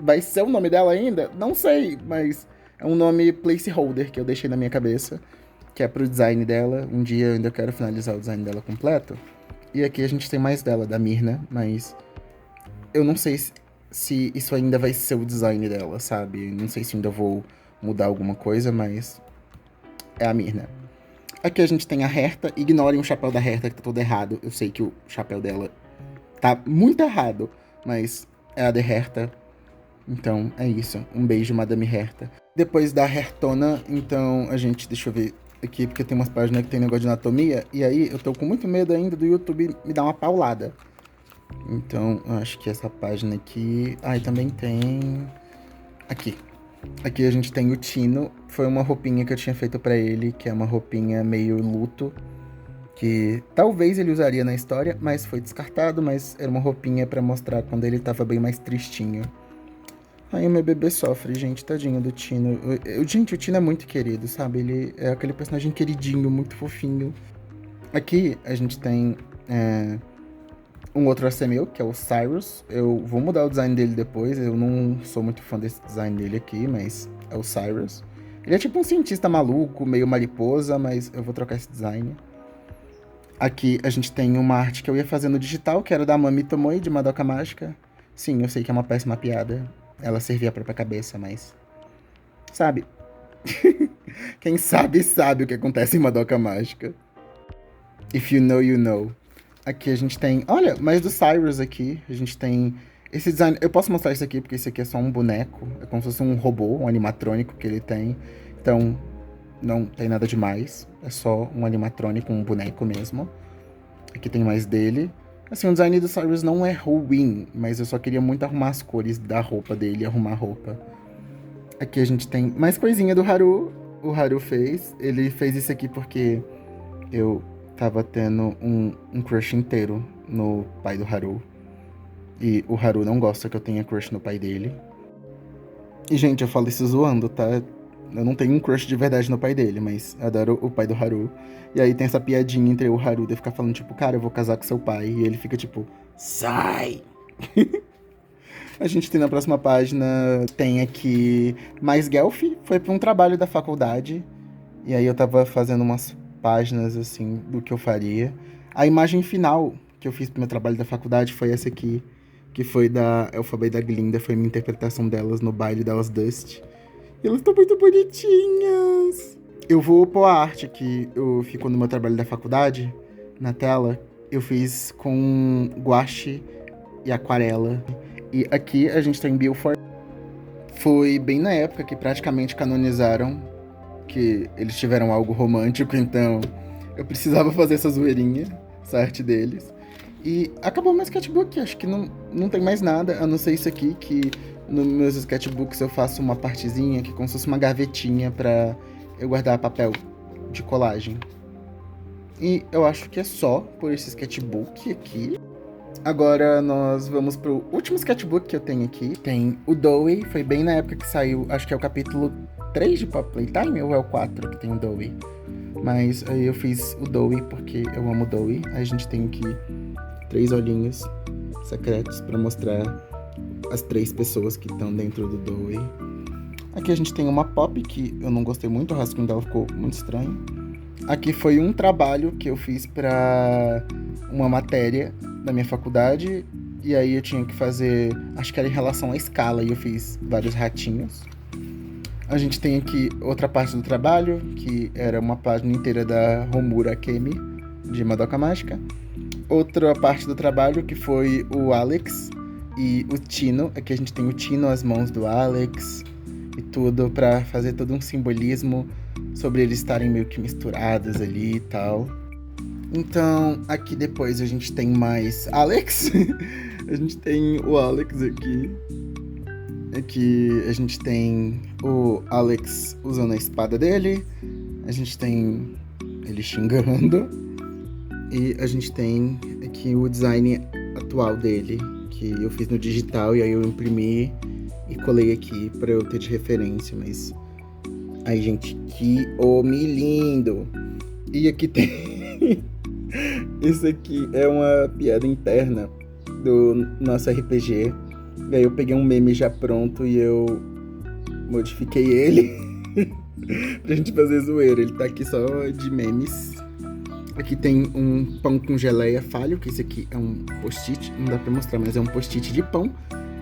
Vai ser o nome dela ainda? Não sei, mas é um nome placeholder que eu deixei na minha cabeça, que é pro design dela. Um dia eu ainda quero finalizar o design dela completo. E aqui a gente tem mais dela, da Mirna, mas eu não sei se isso ainda vai ser o design dela, sabe? Não sei se ainda vou mudar alguma coisa, mas é a Mirna. Aqui a gente tem a Herta. Ignorem o chapéu da Herta, que tá todo errado. Eu sei que o chapéu dela tá muito errado, mas é a de Herta. Então, é isso. Um beijo, Madame Herta. Depois da Hertona, então, a gente... Deixa eu ver aqui, porque tem umas páginas que tem negócio de anatomia. E aí, eu tô com muito medo ainda do YouTube me dar uma paulada. Então, eu acho que essa página aqui... Ah, e também tem... Aqui. Aqui a gente tem o Tino. Foi uma roupinha que eu tinha feito pra ele, que é uma roupinha meio luto, que talvez ele usaria na história, mas foi descartado, mas era uma roupinha pra mostrar quando ele tava bem mais tristinho. Aí o meu bebê sofre, gente, tadinho do Tino. Gente, o Tino é muito querido, sabe? Ele é aquele personagem queridinho, muito fofinho. Aqui a gente tem um outro AC meu, que é o Cyrus. Eu vou mudar o design dele depois, eu não sou muito fã desse design dele aqui, mas é o Cyrus. Ele é tipo um cientista maluco, meio mariposa, mas eu vou trocar esse design. Aqui a gente tem uma arte que eu ia fazer no digital, que era da Mami Tomoe, de Madoka Mágica. Sim, eu sei que é uma péssima piada. Ela servia a própria cabeça, mas... Sabe? Quem sabe, sabe o que acontece em Madoka Mágica. If you know, you know. Aqui a gente tem... Olha, mais do Cyrus aqui. A gente tem esse design... Eu posso mostrar isso aqui, porque isso aqui é só um boneco. É como se fosse um robô, um animatrônico que ele tem. Então, não tem nada demais. É só um animatrônico, um boneco mesmo. Aqui tem mais dele. Assim, o design do Cyrus não é ruim, mas eu só queria muito arrumar as cores da roupa dele e arrumar a roupa. Aqui a gente tem mais coisinha do Haru. O Haru fez. Ele fez isso aqui porque eu tava tendo um crush inteiro no pai do Haru. E o Haru não gosta que eu tenha crush no pai dele. E, gente, eu falo isso zoando, tá? Eu não tenho um crush de verdade no pai dele, mas eu adoro o pai do Haru. E aí tem essa piadinha entre o Haru de ficar falando, tipo, cara, eu vou casar com seu pai. E ele fica, tipo, sai! A gente tem na próxima página, tem aqui mais Guelph. Foi pra um trabalho da faculdade. E aí eu tava fazendo umas páginas, assim, do que eu faria. A imagem final que eu fiz pro meu trabalho da faculdade foi essa aqui, que foi da Elphaba e da Glinda. Foi minha interpretação delas no baile delas Dust. E elas estão muito bonitinhas. Eu vou pôr a arte que eu fico no meu trabalho da faculdade, na tela. Eu fiz com guache e aquarela. E aqui a gente tem Bilford. Foi bem na época que praticamente canonizaram que eles tiveram algo romântico, então eu precisava fazer essa zoeirinha, essa arte deles. E acabou meu sketchbook, acho que não tem mais nada, a não ser isso aqui, que nos meus sketchbooks eu faço uma partezinha, que é como se fosse uma gavetinha pra eu guardar papel de colagem. E eu acho que é só por esse sketchbook aqui. Agora nós vamos pro último sketchbook que eu tenho aqui. Tem o Dowie, foi bem na época que saiu, acho que é o capítulo 3 de Pop Playtime, ou é o 4 que tem o Dowie? Mas aí eu fiz o Dowie porque eu amo o Dowie. Aí a gente tem aqui 3 olhinhos secretos pra mostrar as 3 pessoas que estão dentro do Dowie. Aqui a gente tem uma Pop, que eu não gostei muito, o rascunho dela ficou muito estranho. Aqui foi um trabalho que eu fiz pra uma matéria da minha faculdade, e aí eu tinha que fazer, acho que era em relação à escala, e eu fiz vários ratinhos. A gente tem aqui outra parte do trabalho, que era uma página inteira da Homura Kemi, de Madoka Mágica. Outra parte do trabalho, que foi o Alex e o Tino. Aqui a gente tem o Tino, as mãos do Alex e tudo, pra fazer todo um simbolismo sobre eles estarem meio que misturados ali e tal. Então, aqui depois a gente tem mais Alex. A gente tem o Alex aqui. Aqui a gente tem o Alex usando a espada dele. A gente tem ele xingando. E a gente tem aqui o design atual dele, que eu fiz no digital e aí eu imprimi e colei aqui pra eu ter de referência, mas... Ai, gente, que homem lindo! E aqui tem... Isso aqui é uma piada interna do nosso RPG. E aí eu peguei um meme já pronto e eu modifiquei ele pra gente fazer zoeira. Ele tá aqui só de memes. Aqui tem um pão com geleia falho, que esse aqui é um post-it. Não dá pra mostrar, mas é um post-it de pão.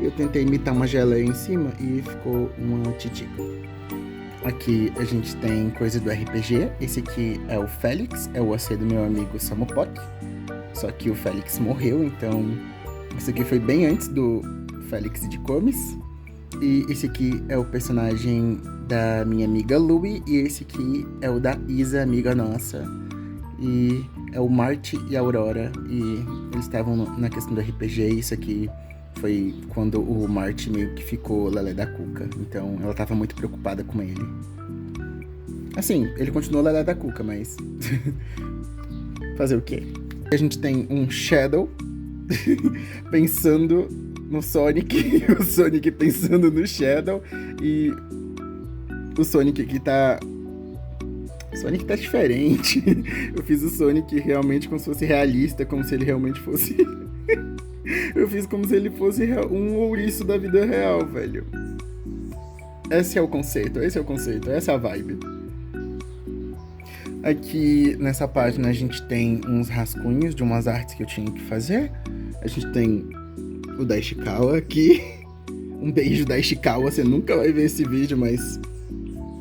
Eu tentei imitar uma geleia em cima e ficou uma titica. Aqui a gente tem coisa do RPG. Esse aqui é o Félix, é o AC do meu amigo Samopok. Só que o Félix morreu, então... Esse aqui foi bem antes do Félix de Comes. E esse aqui é o personagem da minha amiga Louie. E esse aqui é o da Isa, amiga nossa. E é o Marty e a Aurora. E eles estavam na questão do RPG. Isso aqui Foi quando o Marty meio que ficou lelé da cuca. Então ela tava muito preocupada com ele. Assim, ele continuou lelé da cuca, mas... fazer o quê? A gente tem um Shadow pensando no Sonic, o Sonic pensando no Shadow, e o Sonic aqui tá... O Sonic tá diferente. Eu fiz o Sonic realmente como se fosse realista, como se ele realmente fosse... Eu fiz como se ele fosse um ouriço da vida real, velho. Esse é o conceito, essa é a vibe. Aqui nessa página a gente tem uns rascunhos de umas artes que eu tinha que fazer. A gente tem o da Ishikawa aqui. Um beijo da Ishikawa, você nunca vai ver esse vídeo, mas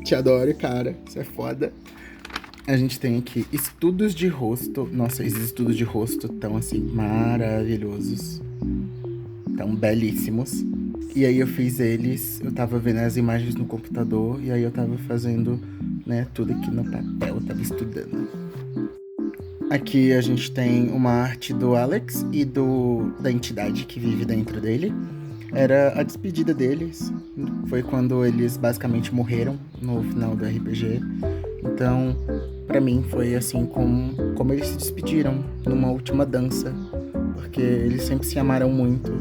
te adoro, cara. Isso é foda. A gente tem aqui estudos de rosto. Nossa, esses estudos de rosto estão assim, maravilhosos. Estão belíssimos. E aí eu fiz eles, eu tava vendo as imagens no computador, e aí eu tava fazendo, né, tudo aqui no papel, eu tava estudando. Aqui a gente tem uma arte do Alex e da entidade que vive dentro dele. Era a despedida deles, foi quando eles basicamente morreram no final do RPG. Então, pra mim foi assim como eles se despediram numa última dança, porque eles sempre se amaram muito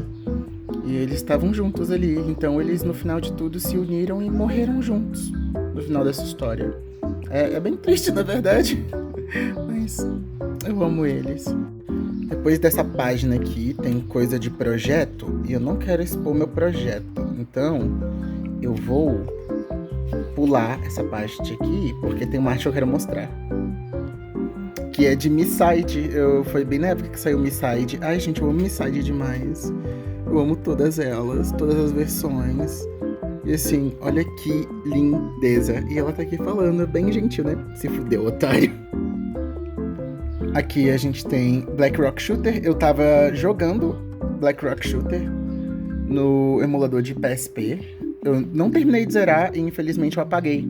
e eles estavam juntos ali. Então eles no final de tudo se uniram e morreram juntos no final dessa história. É bem triste, na verdade, mas eu amo eles. Depois dessa página aqui tem coisa de projeto e eu não quero expor meu projeto, então eu vou pular essa parte aqui porque tem uma arte que eu quero mostrar, que é de Misside. Foi bem na época que saiu Misside. Ai, gente, eu amo Misside demais. Eu amo todas elas, todas as versões. E assim, olha que lindeza. E ela tá aqui falando, bem gentil, né? Se fudeu, otário. Aqui a gente tem Black Rock Shooter. Eu tava jogando Black Rock Shooter no emulador de PSP. Eu não terminei de zerar e infelizmente eu apaguei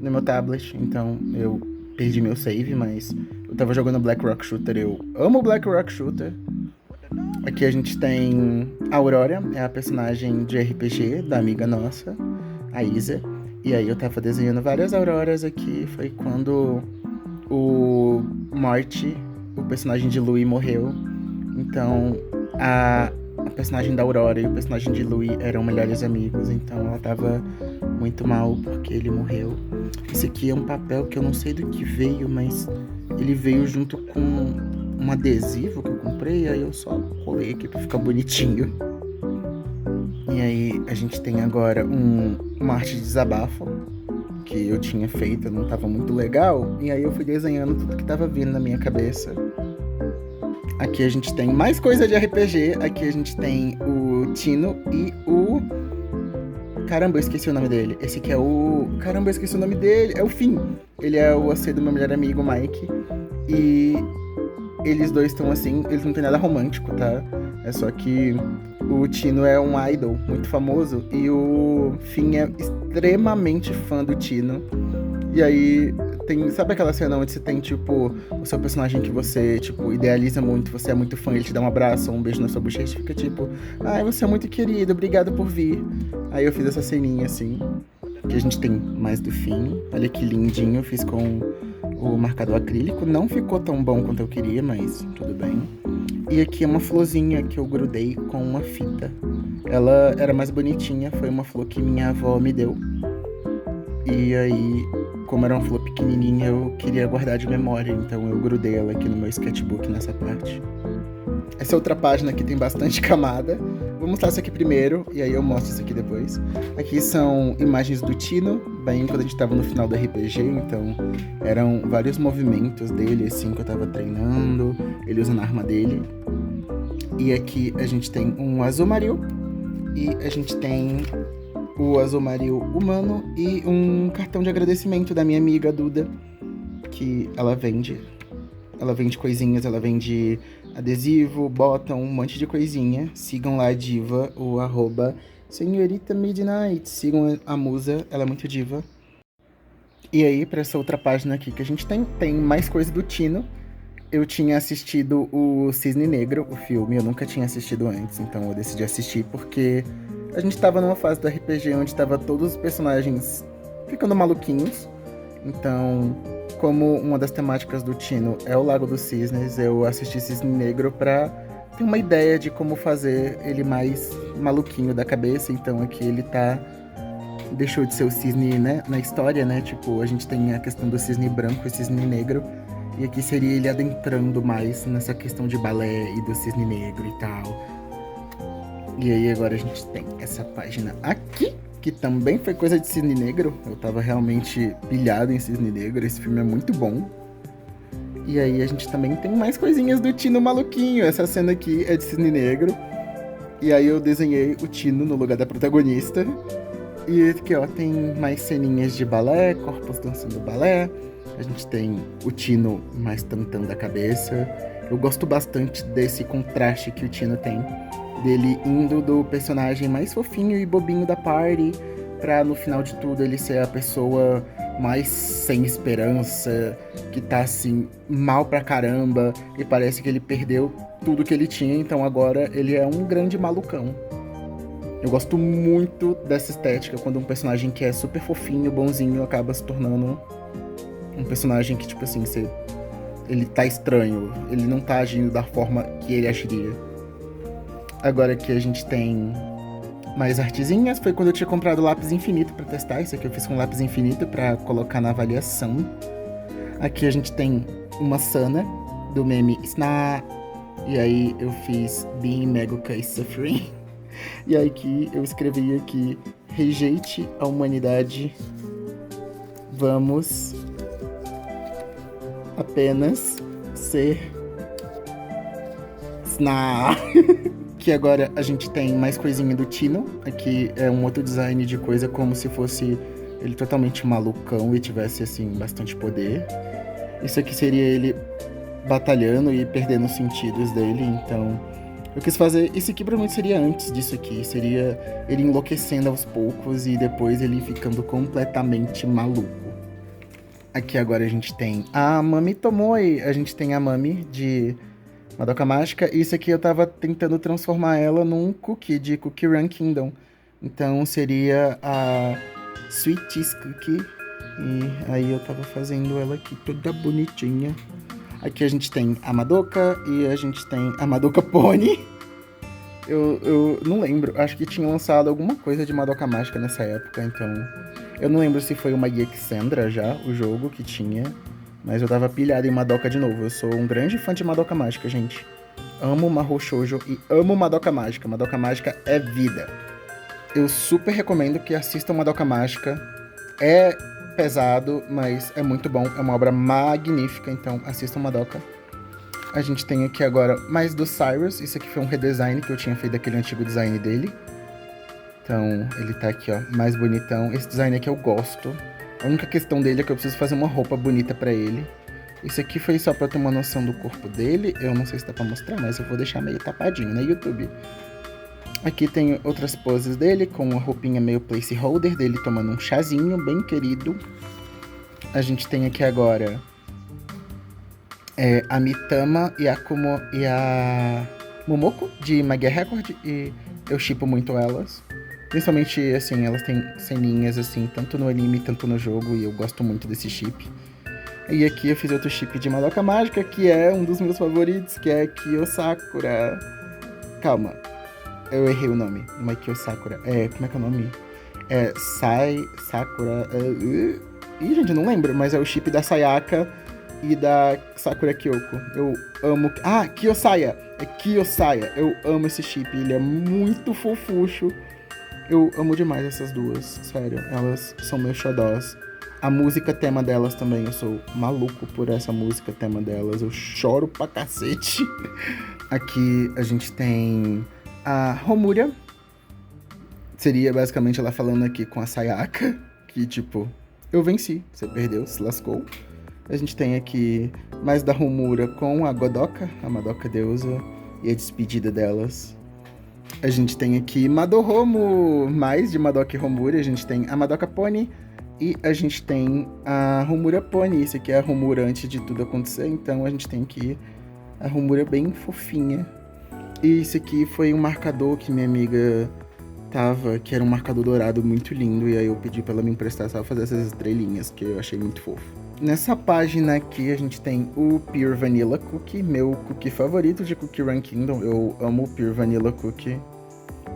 no meu tablet. Então eu perdi meu save, mas eu tava jogando Black Rock Shooter. Eu amo Black Rock Shooter. Aqui a gente tem a Aurora, é a personagem de RPG da amiga nossa, a Isa. E aí eu tava desenhando várias Auroras aqui. Foi quando o Marty, o personagem de Louie, morreu. Então a personagem da Aurora e o personagem de Louie eram melhores amigos. Então ela tava muito mal porque ele morreu. Esse aqui é um papel que eu não sei do que veio, mas ele veio junto com um adesivo que eu comprei. Aí eu só colei aqui pra ficar bonitinho. E aí a gente tem agora uma arte de desabafo que eu tinha feito, não tava muito legal. E aí eu fui desenhando tudo que tava vindo na minha cabeça. Aqui a gente tem mais coisa de RPG. Aqui a gente tem o Tino e o... Caramba, eu esqueci o nome dele. Esse aqui é o... Caramba, eu esqueci o nome dele. É o Finn. Ele é o AC do meu melhor amigo, Mike. E eles dois estão assim... Eles não têm nada romântico, tá? É só que o Tino é um idol muito famoso. E o Finn é extremamente fã do Tino. E aí... Sabe aquela cena onde você tem, tipo, o seu personagem que você, tipo, idealiza muito, você é muito fã, ele te dá um abraço ou um beijo na sua bochecha e fica tipo, ai, você é muito querido, obrigado por vir. Aí eu fiz essa ceninha, assim, que a gente tem mais do fim. Olha que lindinho, eu fiz com o marcador acrílico. Não ficou tão bom quanto eu queria, mas tudo bem. E aqui é uma florzinha que eu grudei com uma fita. Ela era mais bonitinha, foi uma flor que minha avó me deu. E aí, como era uma flor pequenininha, eu queria guardar de memória, então eu grudei ela aqui no meu sketchbook nessa parte. Essa outra página aqui tem bastante camada. Vou mostrar isso aqui primeiro, e aí eu mostro isso aqui depois. Aqui são imagens do Tino, bem quando a gente tava no final do RPG, então eram vários movimentos dele, assim, que eu tava treinando, ele usando a arma dele. E aqui a gente tem um Azumarill, e a gente tem o Azumarill humano e um cartão de agradecimento da minha amiga Duda, que ela vende coisinhas, ela vende adesivo, bottom, um monte de coisinha. Sigam lá a diva, o @Senhorita Midnight, sigam a musa, ela é muito diva. E aí, pra essa outra página aqui que a gente tem mais coisa do Tino, eu tinha assistido o Cisne Negro, o filme, eu nunca tinha assistido antes, então eu decidi assistir porque a gente tava numa fase do RPG onde tava todos os personagens ficando maluquinhos. Então, como uma das temáticas do Tino é o Lago dos Cisnes, eu assisti Cisne Negro pra ter uma ideia de como fazer ele mais maluquinho da cabeça. Então aqui ele deixou de ser o cisne, né, na história, né? Tipo, a gente tem a questão do cisne branco e cisne negro. E aqui seria ele adentrando mais nessa questão de balé e do cisne negro e tal. E aí agora a gente tem essa página aqui, que também foi coisa de cisne negro. Eu tava realmente pilhado em cisne negro, esse filme é muito bom. E aí a gente também tem mais coisinhas do Tino maluquinho. Essa cena aqui é de cisne negro. E aí eu desenhei o Tino no lugar da protagonista. E aqui, ó, tem mais ceninhas de balé, corpos dançando balé. A gente tem o Tino mais tantando a cabeça. Eu gosto bastante desse contraste que o Tino tem. Dele indo do personagem mais fofinho e bobinho da party pra, no final de tudo, ele ser a pessoa mais sem esperança, que tá, assim, mal pra caramba. E parece que ele perdeu tudo que ele tinha, então agora ele é um grande malucão. Eu gosto muito dessa estética, quando um personagem que é super fofinho, bonzinho, acaba se tornando um personagem que, tipo assim, ele tá estranho, ele não tá agindo da forma que ele agiria. Agora aqui a gente tem mais artezinhas. Foi quando eu tinha comprado lápis infinito pra testar. Isso aqui eu fiz com lápis infinito pra colocar na avaliação. Aqui a gente tem uma Sana, do meme Sna. E aí eu fiz Being Meguka is Suffering. E aí que eu escrevi aqui: rejeite a humanidade, vamos apenas ser Sna. Que agora a gente tem mais coisinha do Tino. Aqui é um outro design de coisa, como se fosse ele totalmente malucão e tivesse, assim, bastante poder. Isso aqui seria ele batalhando e perdendo os sentidos dele, então eu quis fazer... Esse aqui provavelmente seria antes disso aqui, seria ele enlouquecendo aos poucos e depois ele ficando completamente maluco. Aqui agora a gente tem a Mami Tomoe, a gente tem a Mami de Madoka Mágica, e isso aqui eu tava tentando transformar ela num cookie de Cookie Run Kingdom. Então seria a Sweeties Cookie, e aí eu tava fazendo ela aqui toda bonitinha. Aqui a gente tem a Madoka e a gente tem a Madoka Pony. Eu não lembro, acho que tinha lançado alguma coisa de Madoka Mágica nessa época, então eu não lembro se foi uma Yexandra já, o jogo que tinha. Mas eu tava pilhado em Madoka de novo. Eu sou um grande fã de Madoka Mágica, gente. Amo Mahou Shoujo e amo Madoka Mágica. Madoka Mágica é vida. Eu super recomendo que assistam Madoka Mágica. É pesado, mas é muito bom. É uma obra magnífica, então assistam Madoka. A gente tem aqui agora mais do Cyrus. Isso aqui foi um redesign que eu tinha feito daquele antigo design dele. Então ele tá aqui, ó, mais bonitão. Esse design aqui eu gosto. A única questão dele é que eu preciso fazer uma roupa bonita pra ele. Isso aqui foi só pra ter uma noção do corpo dele. Eu não sei se dá pra mostrar, mas eu vou deixar meio tapadinho no YouTube. Aqui tem outras poses dele, com a roupinha meio placeholder dele tomando um chazinho, bem querido. A gente tem aqui agora a Mitama e a Momoko, de My Gear Record. E eu shippo muito elas. Principalmente, assim, elas têm ceninhas, assim, tanto no anime, tanto no jogo, e eu gosto muito desse chip. E aqui eu fiz outro chip de Madoka Mágica, que é um dos meus favoritos, que é Kiyosakura. Calma, eu errei o nome, não é Kiyosakura, como é que é o nome? Sakura... Ih, gente, eu não lembro, mas é o chip da Sayaka e da Sakura Kyoko. Eu amo... Ah, Kiyosaya! É Kiyosaya, eu amo esse chip, ele é muito fofucho. Eu amo demais essas duas, sério, elas são meus xodós. A música tema delas também, eu sou maluco por essa música tema delas, eu choro pra cacete. Aqui a gente tem a Homura, seria basicamente ela falando aqui com a Sayaka, que tipo, eu venci, você perdeu, se lascou. A gente tem aqui mais da Homura com a Godoka, a Madoka deusa, e a despedida delas. A gente tem aqui Madoromo, mais de Madoka e Homura. A gente tem a Madoka Pony E a gente tem a Homura Pony, esse aqui é a Homura antes de tudo acontecer, então a gente tem aqui a Homura bem fofinha. E esse aqui foi um marcador que minha amiga tava, que era um marcador dourado muito lindo, e aí eu pedi pra ela me emprestar só pra fazer essas estrelinhas, que eu achei muito fofo. Nessa página aqui a gente tem o Pure Vanilla Cookie, meu cookie favorito de Cookie Run Kingdom. Eu amo o Pure Vanilla Cookie,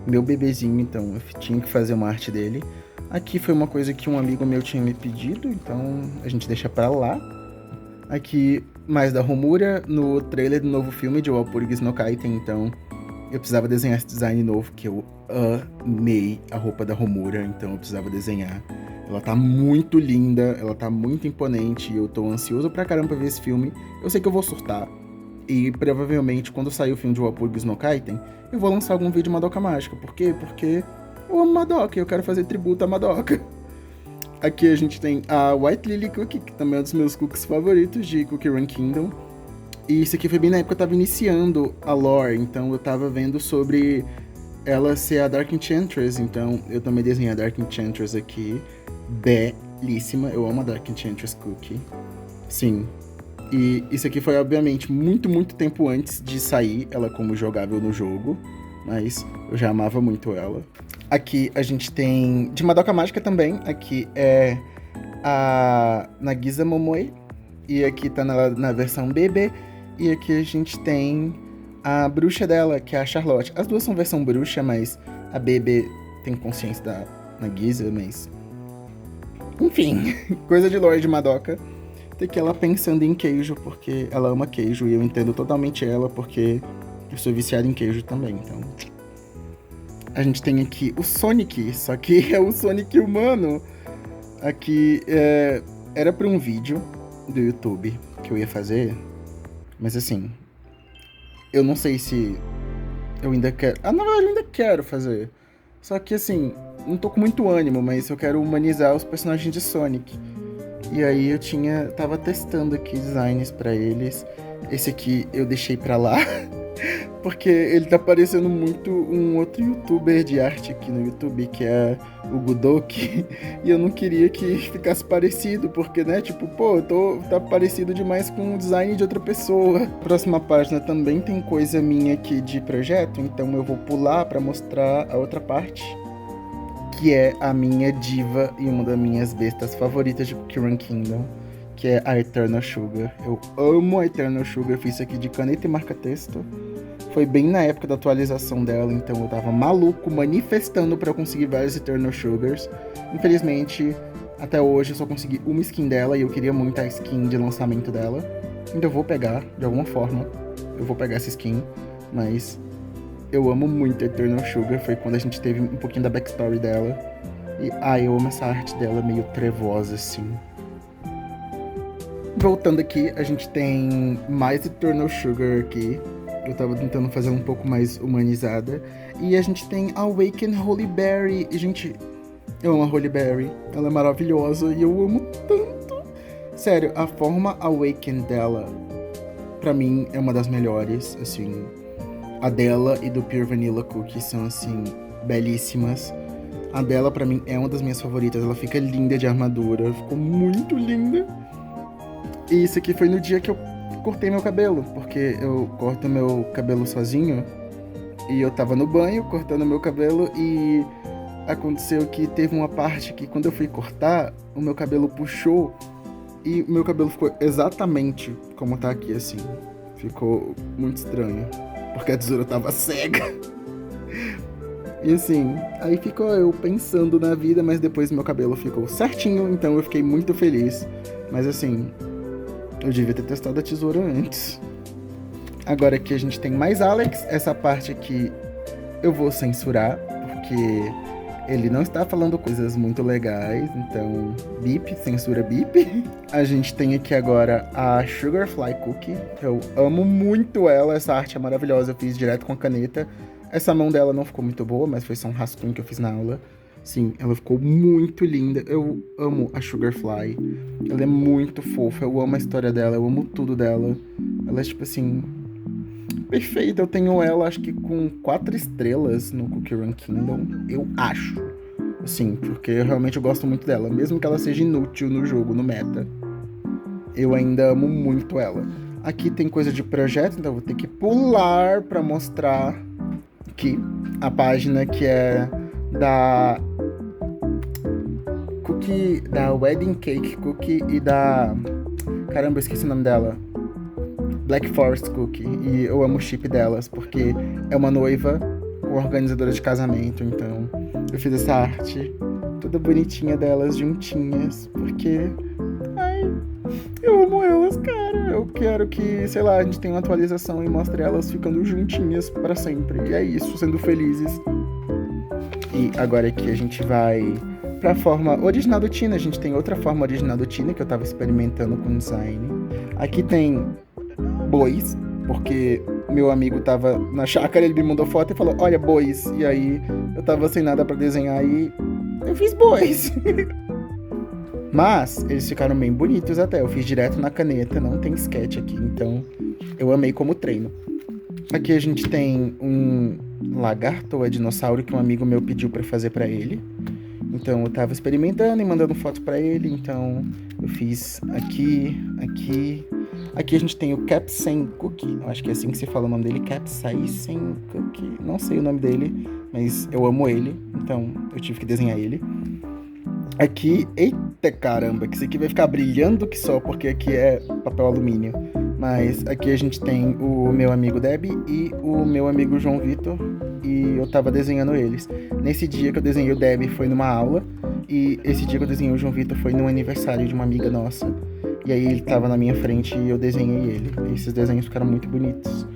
meu bebezinho, então eu tinha que fazer uma arte dele. Aqui foi uma coisa que um amigo meu tinha me pedido, então a gente deixa pra lá. Aqui, mais da Homura, no trailer do novo filme de Walpurgis no Kaiten, então eu precisava desenhar esse design novo, que eu amei a roupa da Homura, então eu precisava desenhar. Ela tá muito linda, ela tá muito imponente, eu tô ansioso pra caramba pra ver esse filme. Eu sei que eu vou surtar, e provavelmente quando sair o filme de Walpurgis no Kaiten, eu vou lançar algum vídeo de Madoka Mágica. Por quê? Porque eu amo Madoka e eu quero fazer tributo a Madoka. Aqui a gente tem a White Lily Cookie, que também é um dos meus cookies favoritos de Cookie Run Kingdom. E isso aqui foi bem na época que eu tava iniciando a lore, então eu tava vendo sobre ela ser a Dark Enchantress, então eu também desenhei a Dark Enchantress aqui, belíssima, eu amo a Dark Enchantress Cookie, sim. E isso aqui foi, obviamente, muito, muito tempo antes de sair ela como jogável no jogo, mas eu já amava muito ela. Aqui a gente tem de Madoka Mágica também, aqui é a Nagisa Momoe, e aqui tá na versão BB, e aqui a gente tem a bruxa dela, que é a Charlotte. As duas são versão bruxa, mas a BB tem consciência da Nagisa, mas... Enfim, coisa de lore de Madoka. Tem que ela pensando em queijo, porque ela ama queijo, e eu entendo totalmente ela, porque eu sou viciado em queijo também, então... A gente tem aqui o Sonic, só que é o Sonic humano. Aqui era pra um vídeo do YouTube que eu ia fazer, mas assim, eu não sei se eu ainda quero... Ah, na verdade eu ainda quero fazer. Só que assim, não tô com muito ânimo, mas eu quero humanizar os personagens de Sonic. E aí eu tava testando aqui designs pra eles. Esse aqui eu deixei pra lá, porque ele tá parecendo muito um outro youtuber de arte aqui no YouTube, que é o Gudoki, e eu não queria que ficasse parecido, porque, né, tipo, pô, tá parecido demais com o design de outra pessoa. Próxima página também tem coisa minha aqui de projeto, então eu vou pular pra mostrar a outra parte, que é a minha diva e uma das minhas bestas favoritas de Cookie Run Kingdom, que é a Eternal Sugar. Eu amo a Eternal Sugar, eu fiz isso aqui de caneta e marca-texto. Foi bem na época da atualização dela, então eu tava maluco, manifestando pra eu conseguir vários Eternal Sugars. Infelizmente, até hoje eu só consegui uma skin dela e eu queria muito a skin de lançamento dela. Então eu vou pegar, de alguma forma, eu vou pegar essa skin, mas eu amo muito a Eternal Sugar, foi quando a gente teve um pouquinho da backstory dela. E eu amo essa arte dela meio trevosa, assim. Voltando aqui, a gente tem mais Eternal Sugar aqui. Eu tava tentando fazer um pouco mais humanizada. E a gente tem a Awaken Holy Berry. E, gente, eu amo a Holy Berry. Ela é maravilhosa e eu amo tanto. Sério, a forma Awaken dela, pra mim, é uma das melhores, assim. A dela e do Pure Vanilla Cookie são, assim, belíssimas. A dela, pra mim, é uma das minhas favoritas. Ela fica linda de armadura. Ficou muito linda. E isso aqui foi no dia que eu cortei meu cabelo, porque eu corto meu cabelo sozinho. E eu tava no banho cortando meu cabelo e aconteceu que teve uma parte que quando eu fui cortar, o meu cabelo puxou e o meu cabelo ficou exatamente como tá aqui, assim. Ficou muito estranho, porque a tesoura tava cega. E assim, aí ficou eu pensando na vida, mas depois meu cabelo ficou certinho, então eu fiquei muito feliz. Mas assim, eu devia ter testado a tesoura antes. Agora aqui a gente tem mais Alex. Essa parte aqui eu vou censurar, porque ele não está falando coisas muito legais. Então, bip, censura bip. A gente tem aqui agora a Sugarfly Cookie. Eu amo muito ela, essa arte é maravilhosa. Eu fiz direto com a caneta. Essa mão dela não ficou muito boa, mas foi só um rascunho que eu fiz na aula. Sim, ela ficou muito linda. Eu amo a Sugarfly. Ela é muito fofa. Eu amo a história dela. Eu amo tudo dela. Ela é, tipo assim, perfeita. Eu tenho ela, acho que com 4 estrelas no Cookie Run Kingdom. Eu acho. Assim, porque eu gosto muito dela. Mesmo que ela seja inútil no jogo, no meta, eu ainda amo muito ela. Aqui tem coisa de projeto, então eu vou ter que pular pra mostrar aqui a página que é da Cookie, da Wedding Cake Cookie e da... Caramba, eu esqueci o nome dela. Black Forest Cookie. E eu amo o chip delas, porque é uma noiva com organizadora de casamento, então eu fiz essa arte toda bonitinha delas juntinhas, porque... Ai, eu amo elas, cara. Eu quero que, sei lá, a gente tenha uma atualização e mostre elas ficando juntinhas pra sempre. E é isso, sendo felizes. E agora aqui a gente vai pra forma original do Tina. A gente tem outra forma original do Tina que eu tava experimentando com design. Aqui tem bois, porque meu amigo tava na chácara, ele me mandou foto e falou, olha, bois. E aí eu tava sem nada pra desenhar e eu fiz bois. Mas eles ficaram bem bonitos até. Eu fiz direto na caneta, não tem sketch aqui, então eu amei como treino. Aqui a gente tem um lagarto ou dinossauro que um amigo meu pediu pra fazer pra ele. Então eu tava experimentando e mandando foto pra ele, então eu fiz aqui. Aqui a gente tem o Capsaicin Cookie, eu acho que é assim que se fala o nome dele, Capsaicin Cookie, não sei o nome dele, mas eu amo ele, então eu tive que desenhar ele. Aqui, eita caramba, que isso aqui vai ficar brilhando que só, porque aqui é papel alumínio. Mas aqui a gente tem o meu amigo Deb e o meu amigo João Vitor, e eu tava desenhando eles. Nesse dia que eu desenhei o Deb foi numa aula, e esse dia que eu desenhei o João Vitor foi no aniversário de uma amiga nossa. E aí ele tava na minha frente e eu desenhei ele. E esses desenhos ficaram muito bonitos,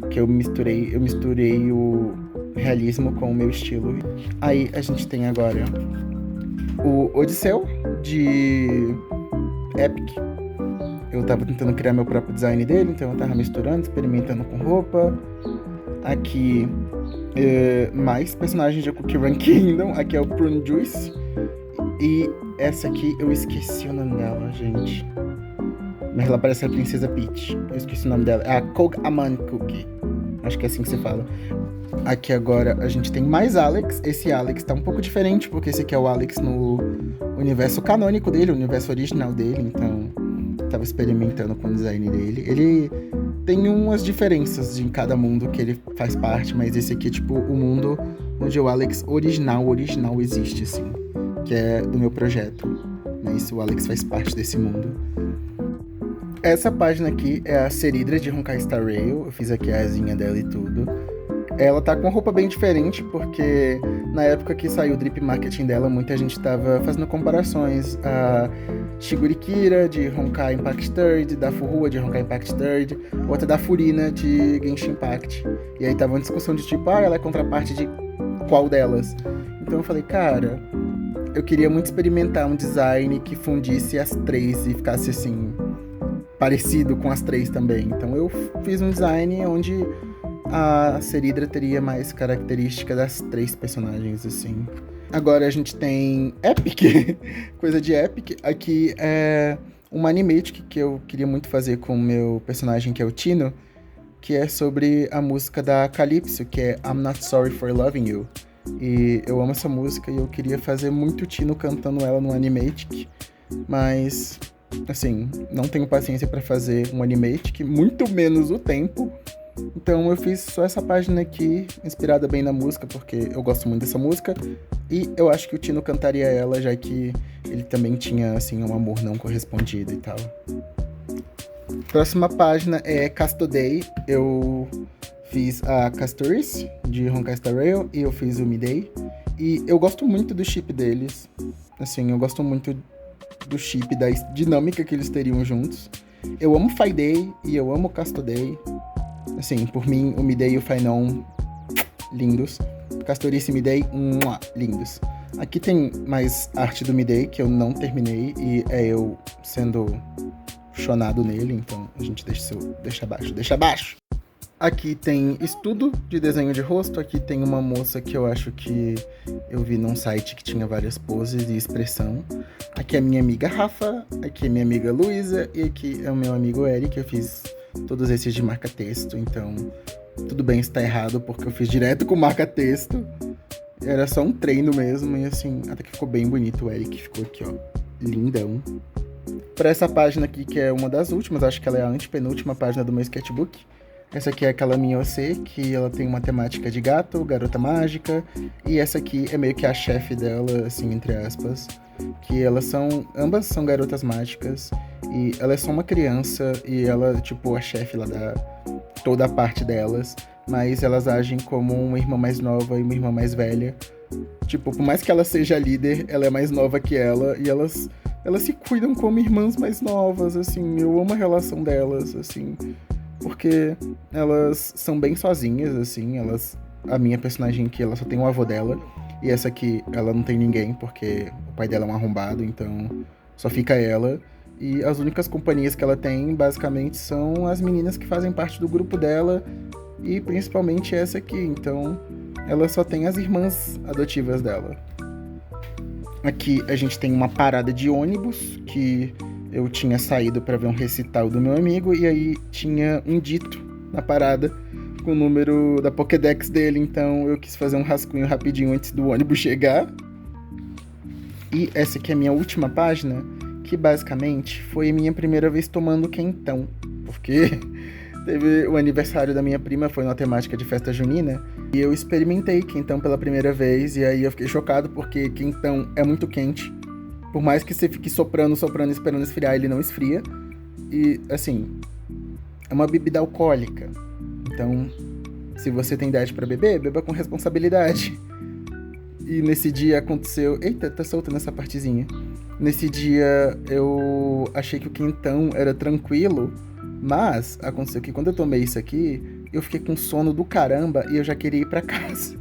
que eu misturei o realismo com o meu estilo. Aí a gente tem agora o Odisseu, de Epic. Eu tava tentando criar meu próprio design dele, então eu tava misturando, experimentando com roupa. Aqui, mais personagens de Cookie Run Kingdom. Aqui é o Prune Juice. E essa aqui, eu esqueci o nome dela, gente. Mas ela parece a Princesa Peach. Eu esqueci o nome dela. É a Kogaman Cookie. Acho que é assim que se fala. Aqui agora a gente tem mais Alex. Esse Alex tá um pouco diferente, porque esse aqui é o Alex no universo canônico dele, o universo original dele, então eu tava experimentando com o design dele. Ele tem umas diferenças em cada mundo que ele faz parte, mas esse aqui é tipo o mundo onde o Alex original existe, assim, que é do meu projeto. Mas o Alex faz parte desse mundo. Essa página aqui é a Seridra de Honkai Star Rail. Eu fiz aqui a asinha dela e tudo. Ela tá com uma roupa bem diferente, porque na época que saiu o drip marketing dela, muita gente tava fazendo comparações a Shigurikira de Honkai Impact Third, da Furua de Honkai Impact Third, ou até da Furina de Genshin Impact. E aí tava uma discussão de tipo, ela é contraparte de qual delas? Então eu falei, cara, eu queria muito experimentar um design que fundisse as três e ficasse assim, parecido com as três também. Então eu fiz um design onde a Seridra teria mais característica das três personagens, assim. Agora a gente tem Epic, coisa de Epic. Aqui é uma animatic que eu queria muito fazer com o meu personagem, que é o Tino, que é sobre a música da Calypso, que é I'm Not Sorry For Loving You. E eu amo essa música e eu queria fazer muito o Tino cantando ela no animatic, mas, assim, não tenho paciência pra fazer um animatic, muito menos o tempo. Então eu fiz só essa página aqui, inspirada bem na música, porque eu gosto muito dessa música. E eu acho que o Tino cantaria ela, já que ele também tinha, assim, um amor não correspondido e tal. Próxima página é Castodei. Eu fiz a Castoris, de Honkai Star Rail, e eu fiz o Midei. E eu gosto muito do chip deles. Assim, eu gosto muito do chip, da dinâmica que eles teriam juntos. Eu amo Faidei e eu amo Castodei. Assim, por mim, o Midei e o Fainon, lindos. Castorice e Midei, lindos. Aqui tem mais arte do Midei, que eu não terminei, e é eu sendo chonado nele, então a gente deixa abaixo. Aqui tem estudo de desenho de rosto. Aqui tem uma moça que eu acho que eu vi num site que tinha várias poses e expressão. Aqui é minha amiga Rafa, aqui é minha amiga Luísa, e aqui é o meu amigo Eric. Eu fiz todos esses de marca-texto, então tudo bem se tá errado, porque eu fiz direto com marca-texto. Era só um treino mesmo, e assim, até que ficou bem bonito o Eric, ficou aqui, ó, lindão. Pra essa página aqui, que é uma das últimas, acho que ela é a antepenúltima página do meu sketchbook. Essa aqui é aquela minha OC, que ela tem uma temática de gato, garota mágica, e essa aqui é meio que a chefe dela, assim, entre aspas, que ambas são garotas mágicas, e ela é só uma criança, e ela, tipo, a chefe lá da toda a parte delas, mas elas agem como uma irmã mais nova e uma irmã mais velha. Tipo, por mais que ela seja líder, ela é mais nova que ela, e elas se cuidam como irmãs mais novas, assim, eu amo a relação delas, assim, porque elas são bem sozinhas, assim, a minha personagem aqui, ela só tem o avô dela, e essa aqui, ela não tem ninguém, porque o pai dela é um arrombado, então só fica ela, e as únicas companhias que ela tem, basicamente, são as meninas que fazem parte do grupo dela, e principalmente essa aqui, então ela só tem as irmãs adotivas dela. Aqui a gente tem uma parada de ônibus, que eu tinha saído para ver um recital do meu amigo, e aí tinha um dito na parada com o número da Pokédex dele, então eu quis fazer um rascunho rapidinho antes do ônibus chegar. E essa aqui é a minha última página, que basicamente foi a minha primeira vez tomando quentão, porque teve o aniversário da minha prima, foi numa temática de festa junina, e eu experimentei quentão pela primeira vez, e aí eu fiquei chocado porque quentão é muito quente. Por mais que você fique soprando, esperando esfriar, ele não esfria. E, assim, é uma bebida alcoólica. Então, se você tem idade pra beber, beba com responsabilidade. E nesse dia aconteceu... Eita, tá soltando essa partezinha. Nesse dia eu achei que o quentão era tranquilo, mas aconteceu que quando eu tomei isso aqui, eu fiquei com sono do caramba e eu já queria ir pra casa.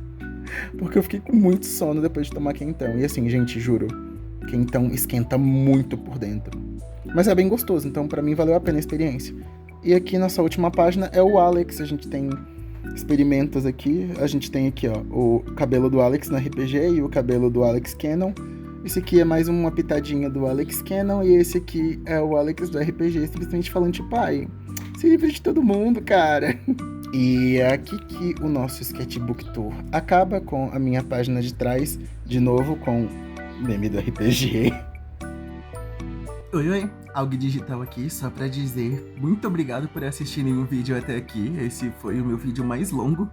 Porque eu fiquei com muito sono depois de tomar quentão. E assim, gente, juro, quentão esquenta muito por dentro. Mas é bem gostoso, então pra mim valeu a pena a experiência. E aqui nossa última página é o Alex, a gente tem experimentos aqui. A gente tem aqui, ó, o cabelo do Alex no RPG e o cabelo do Alex Cannon. Esse aqui é mais uma pitadinha do Alex Cannon e esse aqui é o Alex do RPG, simplesmente falando tipo, ai, se livre de todo mundo, cara. E é aqui que o nosso Sketchbook Tour acaba, com a minha página de trás, de novo, com o meme do RPG. Oi, algo digital aqui, só pra dizer muito obrigado por assistirem o vídeo até aqui. Esse foi o meu vídeo mais longo,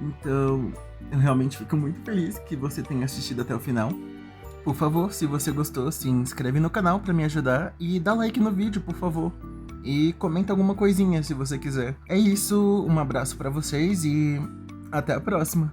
então eu realmente fico muito feliz que você tenha assistido até o final. Por favor, se você gostou, se inscreve no canal pra me ajudar e dá like no vídeo, por favor. E comenta alguma coisinha se você quiser. É isso, um abraço pra vocês e até a próxima.